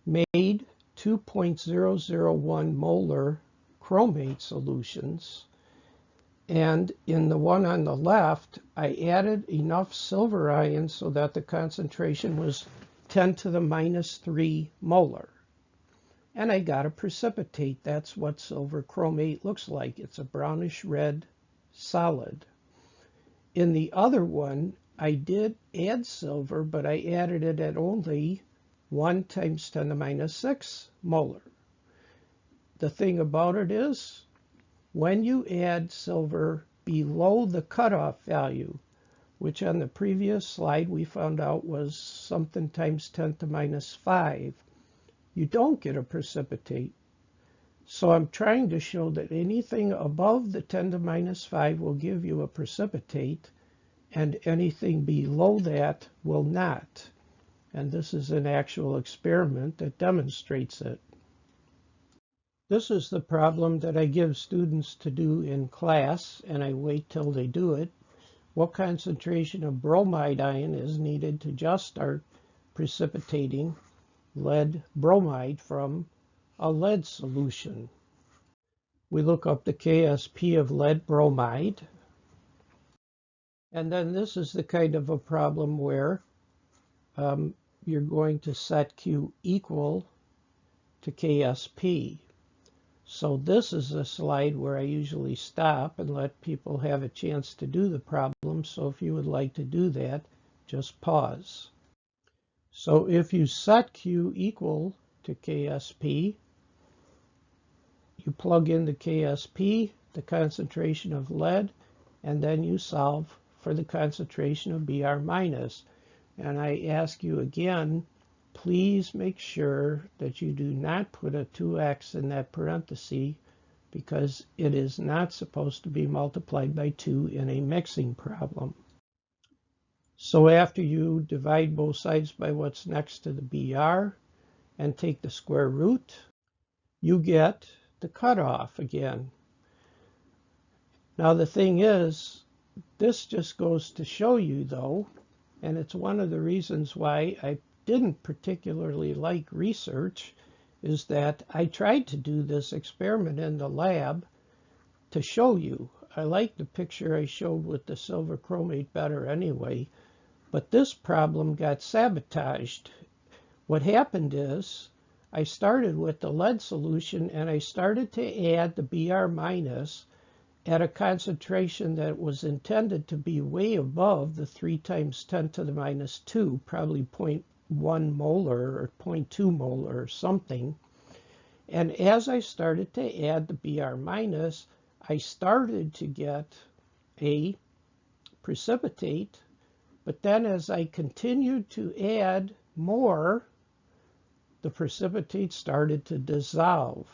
made 2.001 molar chromate solutions, and in the one on the left, I added enough silver ion so that the concentration was 10 to the minus 3 molar. And I got a precipitate. That's what silver chromate looks like. It's a brownish red solid. In the other one, I did add silver, but I added it at only 1 times 10 to the minus 6 molar. The thing about it is, when you add silver below the cutoff value, which on the previous slide we found out was something times 10 to the minus 5, you don't get a precipitate. So I'm trying to show that anything above the 10 to the minus 5 will give you a precipitate, and anything below that will not. And this is an actual experiment that demonstrates it. This is the problem that I give students to do in class, and I wait till they do it. What concentration of bromide ion is needed to just start precipitating lead bromide from a lead solution? We look up the KSP of lead bromide, and then this is the kind of a problem where you're going to set Q equal to KSP. So this is a slide where I usually stop and let people have a chance to do the problem. So if you would like to do that, just pause. So if you set Q equal to KSP, you plug in the KSP, the concentration of lead, and then you solve for the concentration of Br minus. And I ask you again, please make sure that you do not put a 2x in that parenthesis, because it is not supposed to be multiplied by 2 in a mixing problem. So after you divide both sides by what's next to the Br and take the square root, you get the cutoff again. Now the thing is, this just goes to show you though, and it's one of the reasons why I didn't particularly like research, is that I tried to do this experiment in the lab to show you. I like the picture I showed with the silver chromate better anyway, but this problem got sabotaged. What happened is I started with the lead solution and I started to add the Br minus, at a concentration that was intended to be way above the 3 times 10 to the minus 2, probably 0.1 molar or 0.2 molar or something. And as I started to add the Br minus, I started to get a precipitate, but then as I continued to add more, the precipitate started to dissolve.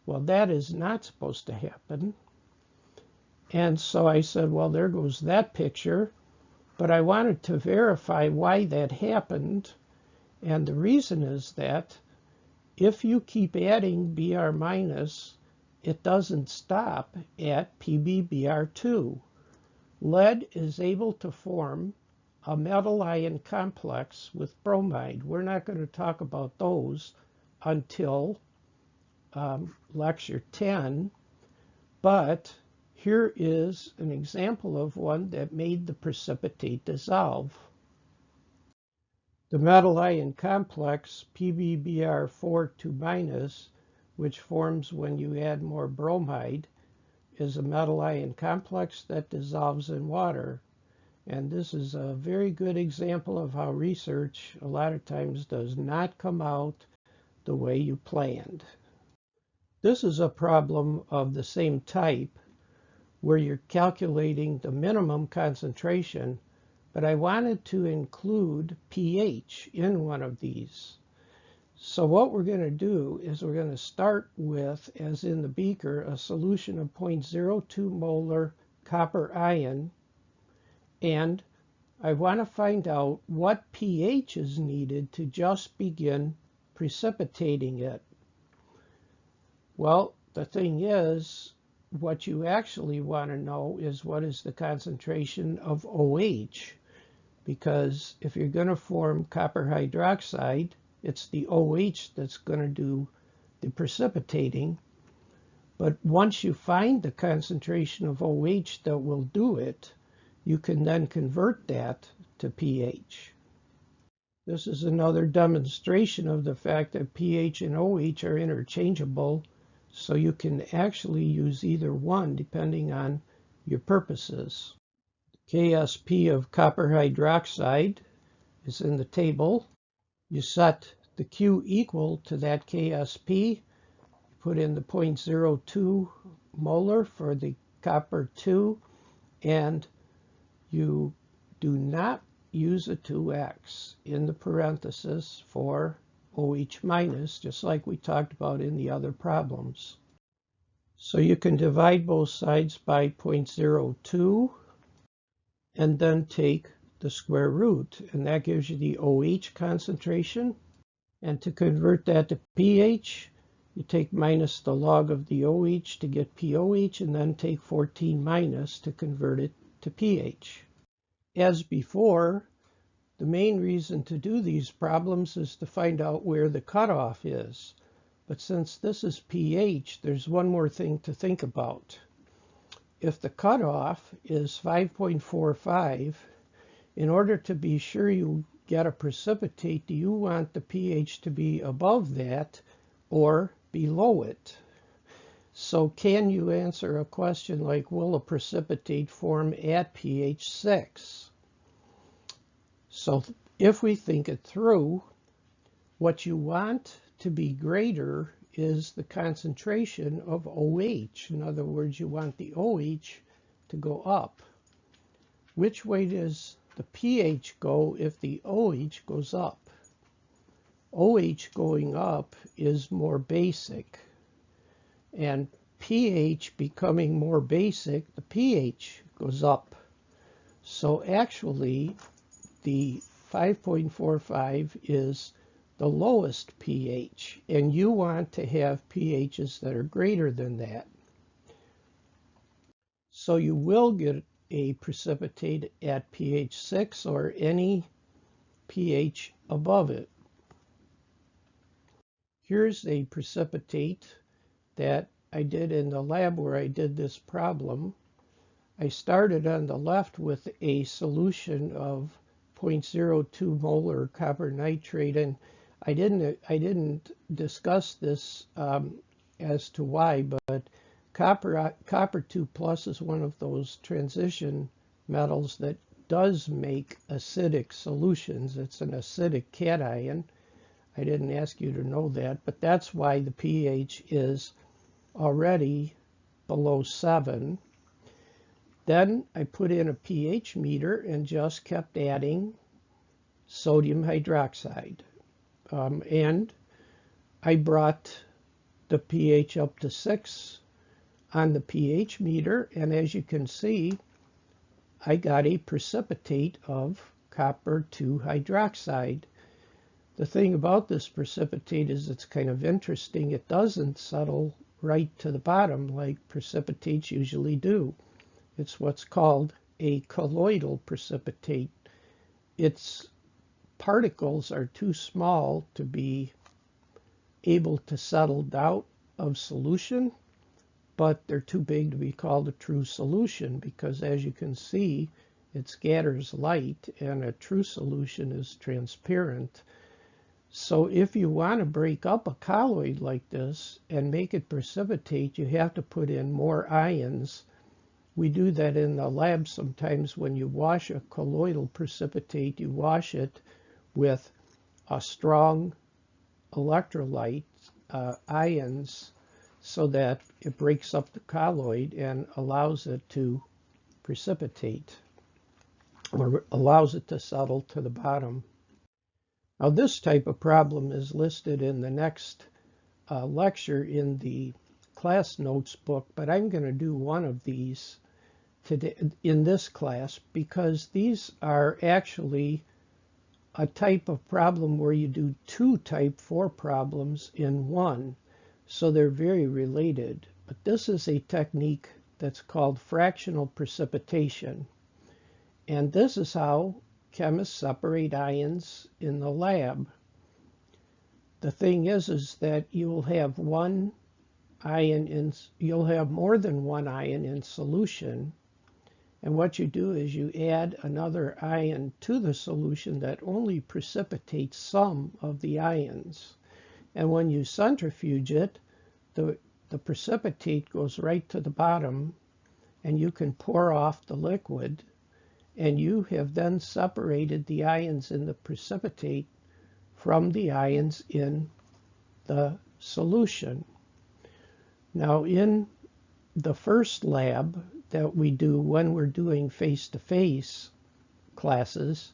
Well, that is not supposed to happen. And so I said, well, there goes that picture. But I wanted to verify why that happened. And the reason is that if you keep adding Br minus, it doesn't stop at PbBr2. Lead is able to form a metal ion complex with bromide. We're not going to talk about those until lecture 10, but here is an example of one that made the precipitate dissolve. The metal ion complex PbBr4 which forms when you add more bromide, is a metal ion complex that dissolves in water. And this is a very good example of how research a lot of times does not come out the way you planned. This is a problem of the same type where you're calculating the minimum concentration, but I wanted to include pH in one of these. So what we're going to do is we're going to start with, as in the beaker, a solution of 0.02 molar copper ion, and I want to find out what pH is needed to just begin precipitating it. Well, the thing is, what you actually want to know is what is the concentration of OH, because if you're going to form copper hydroxide, it's the OH that's going to do the precipitating. But once you find the concentration of OH that will do it, you can then convert that to pH. This is another demonstration of the fact that pH and OH are interchangeable, so you can actually use either one depending on your purposes. KSP of copper hydroxide is in the table. You set the Q equal to that KSP, put in the 0.02 molar for the copper 2, and you do not use a 2x in the parenthesis for OH minus, just like we talked about in the other problems. So you can divide both sides by 0.02 and then take the square root, and that gives you the OH concentration. And to convert that to pH, you take minus the log of the OH to get pOH, and then take 14 minus to convert it to pH. As before, the main reason to do these problems is to find out where the cutoff is. But since this is pH, there's one more thing to think about. If the cutoff is 5.45, in order to be sure you get a precipitate, do you want the pH to be above that or below it? So can you answer a question like, will a precipitate form at pH 6? So if we think it through, what you want to be greater is the concentration of OH. In other words, you want the OH to go up. Which way does the pH go if the OH goes up? OH going up is more basic. And pH becoming more basic, the pH goes up. So actually, the 5.45 is the lowest pH, and you want to have pHs that are greater than that. So you will get a precipitate at pH 6 or any pH above it. Here's a precipitate that I did in the lab where I did this problem. I started on the left with a solution of 0.02 molar copper nitrate, and I didn't discuss this as to why, but Copper 2 plus is one of those transition metals that does make acidic solutions. It's an acidic cation. I didn't ask you to know that, but that's why the pH is already below 7. Then I put in a pH meter and just kept adding sodium hydroxide. And I brought the pH up to 6 on the pH meter, and as you can see, I got a precipitate of copper 2 hydroxide. The thing about this precipitate is it's kind of interesting. It doesn't settle right to the bottom like precipitates usually do. It's what's called a colloidal precipitate. Its particles are too small to be able to settle out of solution, but they're too big to be called a true solution because, as you can see, it scatters light, and a true solution is transparent. So if you want to break up a colloid like this and make it precipitate, you have to put in more ions. We do that in the lab sometimes. When you wash a colloidal precipitate, you wash it with a strong electrolyte, ions, so that it breaks up the colloid and allows it to precipitate, or allows it to settle to the bottom. Now, this type of problem is listed in the next lecture in the class notes book, but I'm going to do one of these today in this class because these are actually a type of problem where you do 2 type 4 problems in one. So they're very related. But this is a technique that's called fractional precipitation. And this is how chemists separate ions in the lab. The thing is that you'll have one ion in, you'll have more than one ion in solution. And what you do is you add another ion to the solution that only precipitates some of the ions. And when you centrifuge it, the precipitate goes right to the bottom, and you can pour off the liquid, and you have then separated the ions in the precipitate from the ions in the solution. Now, in the first lab that we do when we're doing face-to-face classes,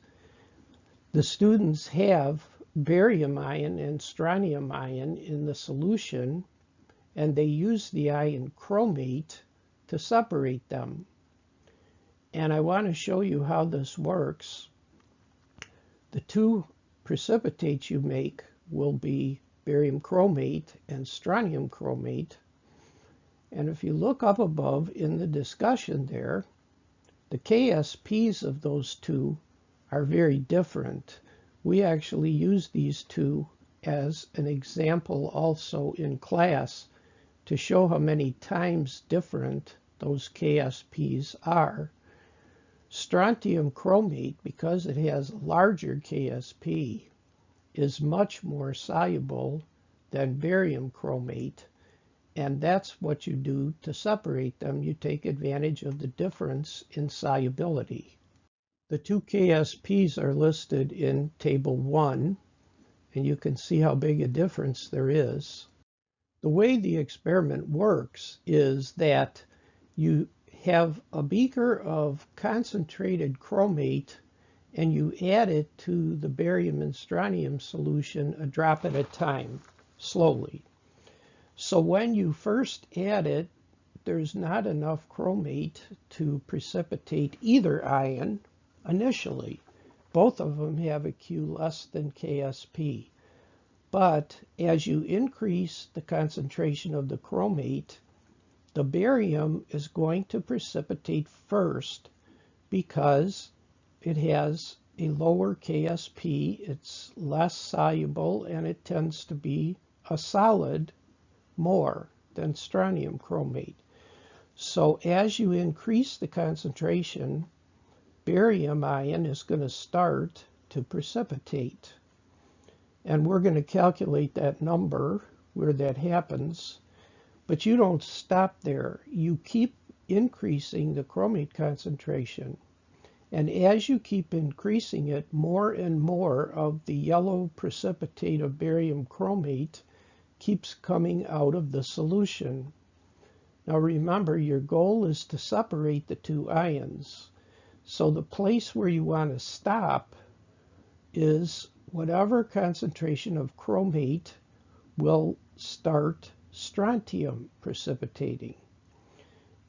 the students have barium ion and strontium ion in the solution, and they use the ion chromate to separate them. And I want to show you how this works. The 2 precipitates you make will be barium chromate and strontium chromate. And if you look up above in the discussion there, the KSPs of those 2 are very different. We actually use these 2 as an example also in class to show how many times different those KSPs are. Strontium chromate, because it has a larger KSP, is much more soluble than barium chromate. And that's what you do to separate them. You take advantage of the difference in solubility. The 2 KSPs are listed in Table 1, and you can see how big a difference there is. The way the experiment works is that you have a beaker of concentrated chromate, and you add it to the barium and strontium solution a drop at a time, slowly. So when you first add it, there's not enough chromate to precipitate either ion initially. Both of them have a Q less than KSP. But as you increase the concentration of the chromate, the barium is going to precipitate first because it has a lower KSP, it's less soluble, and it tends to be a solid more than strontium chromate. So as you increase the concentration, barium ion is going to start to precipitate. And we're going to calculate that number where that happens. But you don't stop there. You keep increasing the chromate concentration. And as you keep increasing it, more and more of the yellow precipitate of barium chromate keeps coming out of the solution. Now remember, your goal is to separate the two ions. So the place where you want to stop is whatever concentration of chromate will start strontium precipitating.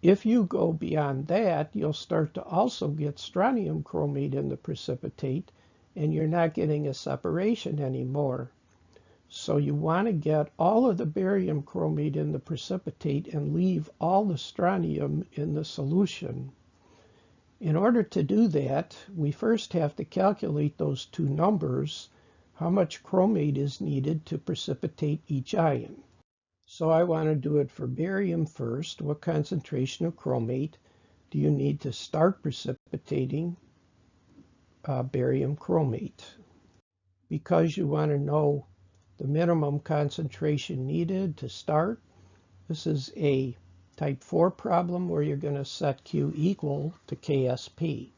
If you go beyond that, you'll start to also get strontium chromate in the precipitate, and you're not getting a separation anymore. So you want to get all of the barium chromate in the precipitate and leave all the strontium in the solution. In order to do that, we first have to calculate those two numbers, how much chromate is needed to precipitate each ion. So I want to do it for barium first. What concentration of chromate do you need to start precipitating barium chromate? Because you want to know the minimum concentration needed to start, this is a type 4 problem where you're going to set Q equal to KSP.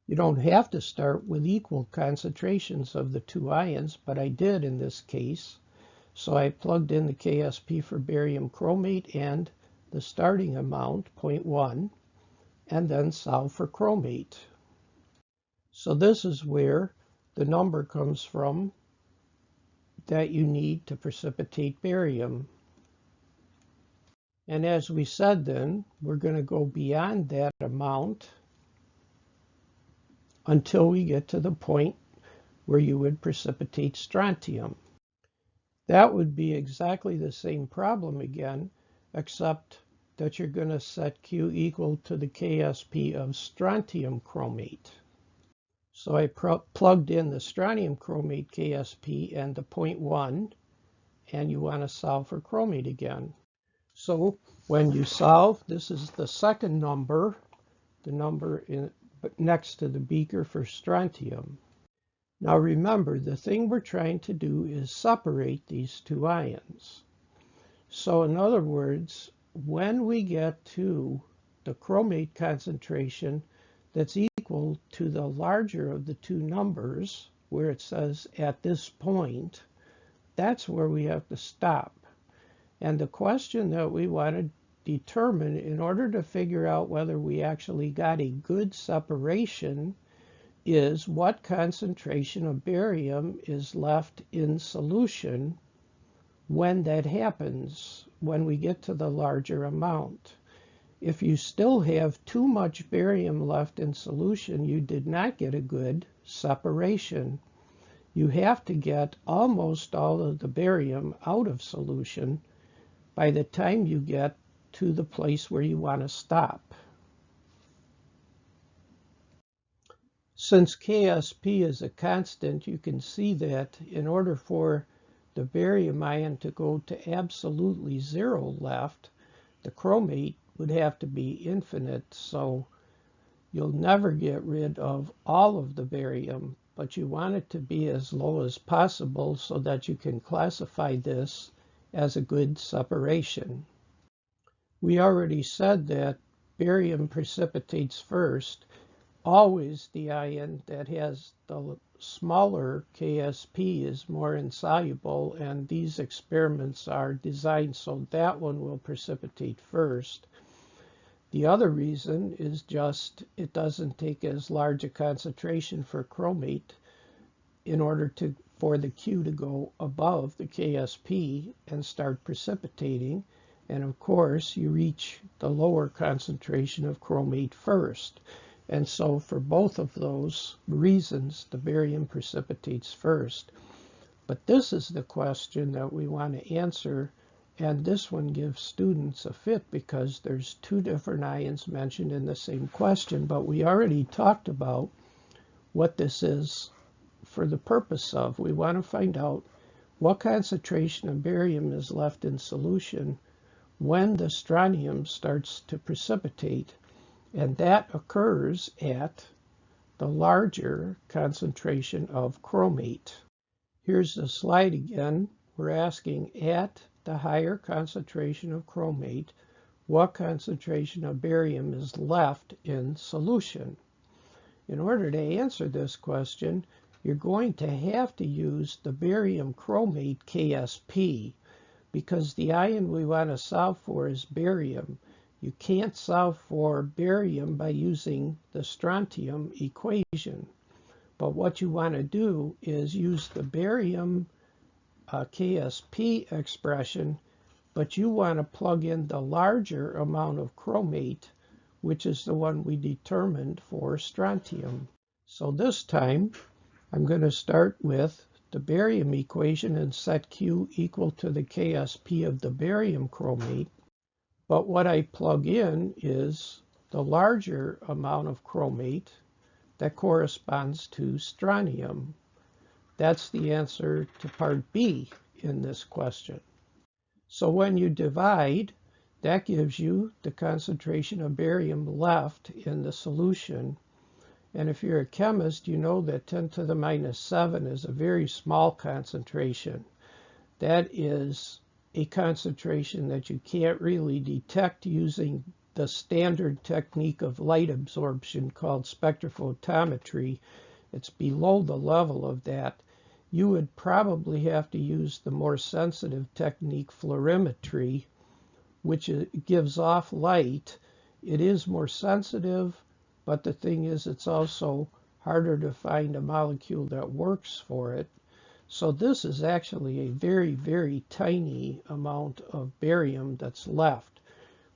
You don't have to start with equal concentrations of the two ions, but I did in this case. So I plugged in the KSP for barium chromate and the starting amount, 0.1, and then solve for chromate. So this is where the number comes from that you need to precipitate barium. And as we said then, we're going to go beyond that amount until we get to the point where you would precipitate strontium. That would be exactly the same problem again, except that you're going to set Q equal to the KSP of strontium chromate. So I plugged in the strontium chromate KSP and the 0.1, and you want to solve for chromate again. So when you solve, this is the second number, the number next to the beaker for strontium. Now remember, the thing we're trying to do is separate these two ions. So in other words, when we get to the chromate concentration that's equal to the larger of the two numbers, where it says at this point, that's where we have to stop. And the question that we want to determine in order to figure out whether we actually got a good separation is what concentration of barium is left in solution when that happens, when we get to the larger amount. If you still have too much barium left in solution, you did not get a good separation. You have to get almost all of the barium out of solution by the time you get to the place where you want to stop. Since KSP is a constant, you can see that in order for the barium ion to go to absolutely zero left, the chromate would have to be infinite. So you'll never get rid of all of the barium, but you want it to be as low as possible so that you can classify this as a good separation. We already said that barium precipitates first. Always the ion that has the smaller KSP is more insoluble, and these experiments are designed so that one will precipitate first. The other reason is just it doesn't take as large a concentration for chromate in order for the Q to go above the KSP and start precipitating. And of course, you reach the lower concentration of chromate first. And so for both of those reasons, the barium precipitates first. But this is the question that we want to answer. And this one gives students a fit because there's two different ions mentioned in the same question. But we already talked about what this is for the purpose of. We want to find out what concentration of barium is left in solution when the strontium starts to precipitate. And that occurs at the larger concentration of chromate. Here's the slide again. We're asking at the higher concentration of chromate, what concentration of barium is left in solution? In order to answer this question, you're going to have to use the barium chromate KSP, because the ion we want to solve for is barium. You can't solve for barium by using the strontium equation. But what you want to do is use the barium KSP expression, but you want to plug in the larger amount of chromate, which is the one we determined for strontium. So this time, I'm going to start with the barium equation and set Q equal to the KSP of the barium chromate. But what I plug in is the larger amount of chromate that corresponds to strontium. That's the answer to part B in this question. So when you divide, that gives you the concentration of barium left in the solution. And if you're a chemist, you know that 10 to the minus 7 is a very small concentration. That is a concentration that you can't really detect using the standard technique of light absorption called spectrophotometry. It's below the level of that. You would probably have to use the more sensitive technique, fluorimetry, which gives off light. It is more sensitive, but the thing is it's also harder to find a molecule that works for it. So this is actually a very, very tiny amount of barium that's left.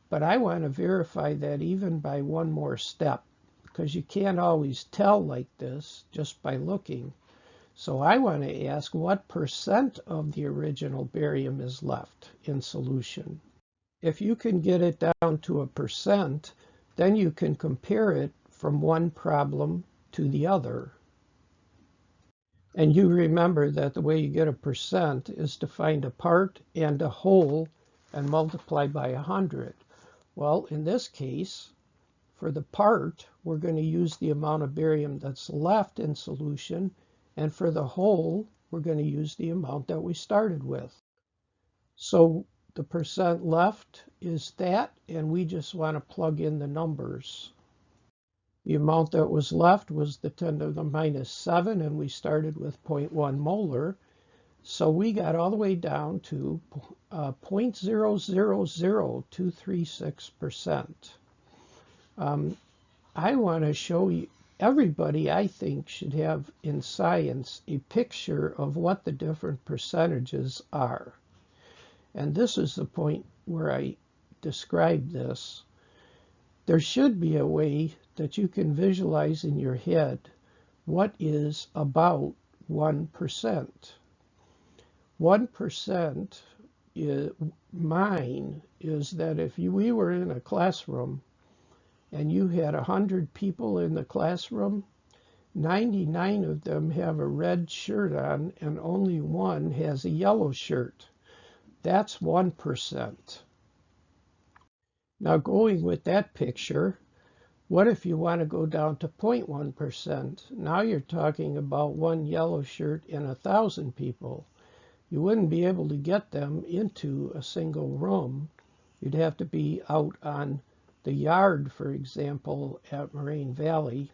But I want to verify that even by one more step, because you can't always tell like this just by looking. So I want to ask what percent of the original barium is left in solution. If you can get it down to a percent, then you can compare it from one problem to the other. And you remember that the way you get a percent is to find a part and a whole and multiply by 100. Well, in this case, for the part, we're going to use the amount of barium that's left in solution, and for the whole, we're going to use the amount that we started with. So the percent left is that, and we just want to plug in the numbers. The amount that was left was the 10 to the minus 7, and we started with 0.1 molar. So we got all the way down to 0.000236%. I want to show you, everybody I think should have in science a picture of what the different percentages are. And this is the point where I describe this. There should be a way that you can visualize in your head what is about 1%. 1% mine is that if we were in a classroom and you had 100 people in the classroom, 99 of them have a red shirt on and only one has a yellow shirt. That's 1%. Now going with that picture, what if you want to go down to 0.1%? Now you're talking about one yellow shirt in 1,000 people. You wouldn't be able to get them into a single room. You'd have to be out on the yard, for example, at Moraine Valley.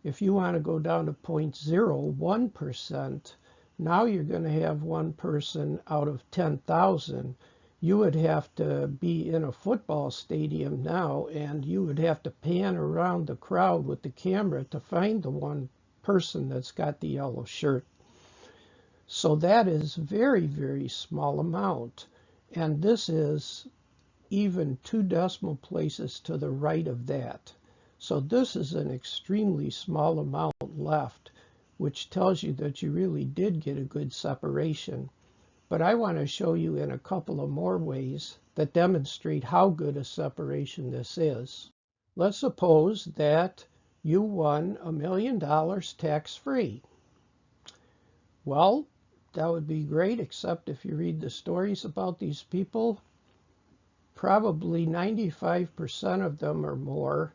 If you want to go down to 0.01%, now you're going to have one person out of 10,000. You would have to be in a football stadium now, and you would have to pan around the crowd with the camera to find the one person that's got the yellow shirt. So that is very, very small amount. And this is even 2 decimal places to the right of that. So this is an extremely small amount left, which tells you that you really did get a good separation. But I want to show you in a couple of more ways that demonstrate how good a separation this is. Let's suppose that you won $1 million tax-free. Well, that would be great, except if you read the stories about these people, probably 95% of them or more,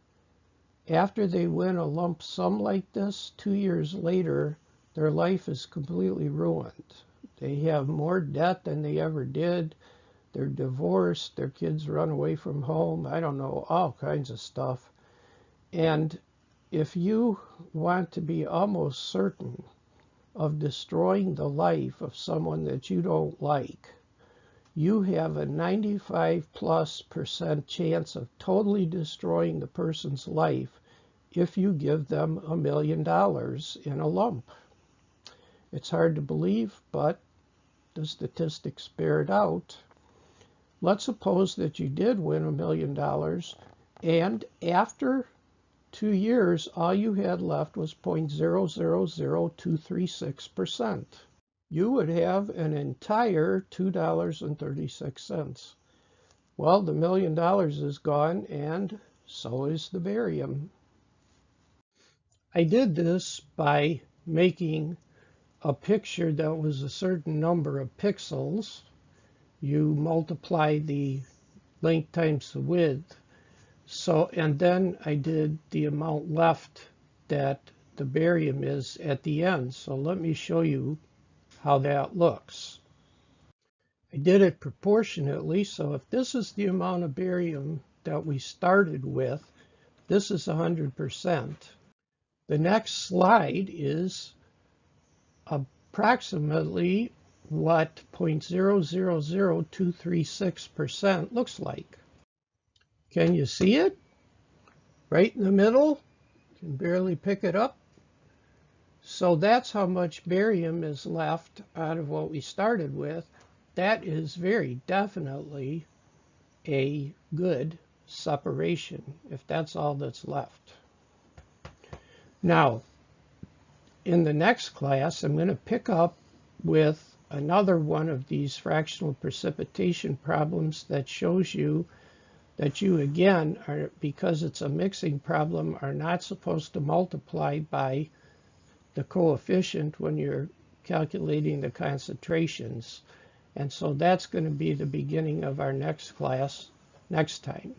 after they win a lump sum like this, 2 years later, their life is completely ruined. They have more debt than they ever did. They're divorced. Their kids run away from home. I don't know, all kinds of stuff. And if you want to be almost certain of destroying the life of someone that you don't like, you have a 95+% chance of totally destroying the person's life if you give them $1 million in a lump. It's hard to believe, but the statistics bear it out. Let's suppose that you did win $1 million, and after 2 years, all you had left was 0.000236%. You would have an entire $2.36. Well, the $1 million is gone, and so is the barium. I did this by making a picture that was a certain number of pixels. You multiply the length times the width. So, and then I did the amount left that the barium is at the end. So let me show you how that looks. I did it proportionately, so if this is the amount of barium that we started with, this is 100%. The next slide is approximately what 0.000236% looks like. Can you see it? Right in the middle? You can barely pick it up. So that's how much barium is left out of what we started with. That is very definitely a good separation, if that's all that's left. Now, in the next class, I'm going to pick up with another one of these fractional precipitation problems that shows you that you, again, are, because it's a mixing problem, are not supposed to multiply by the coefficient when you're calculating the concentrations. And so that's going to be the beginning of our next class next time.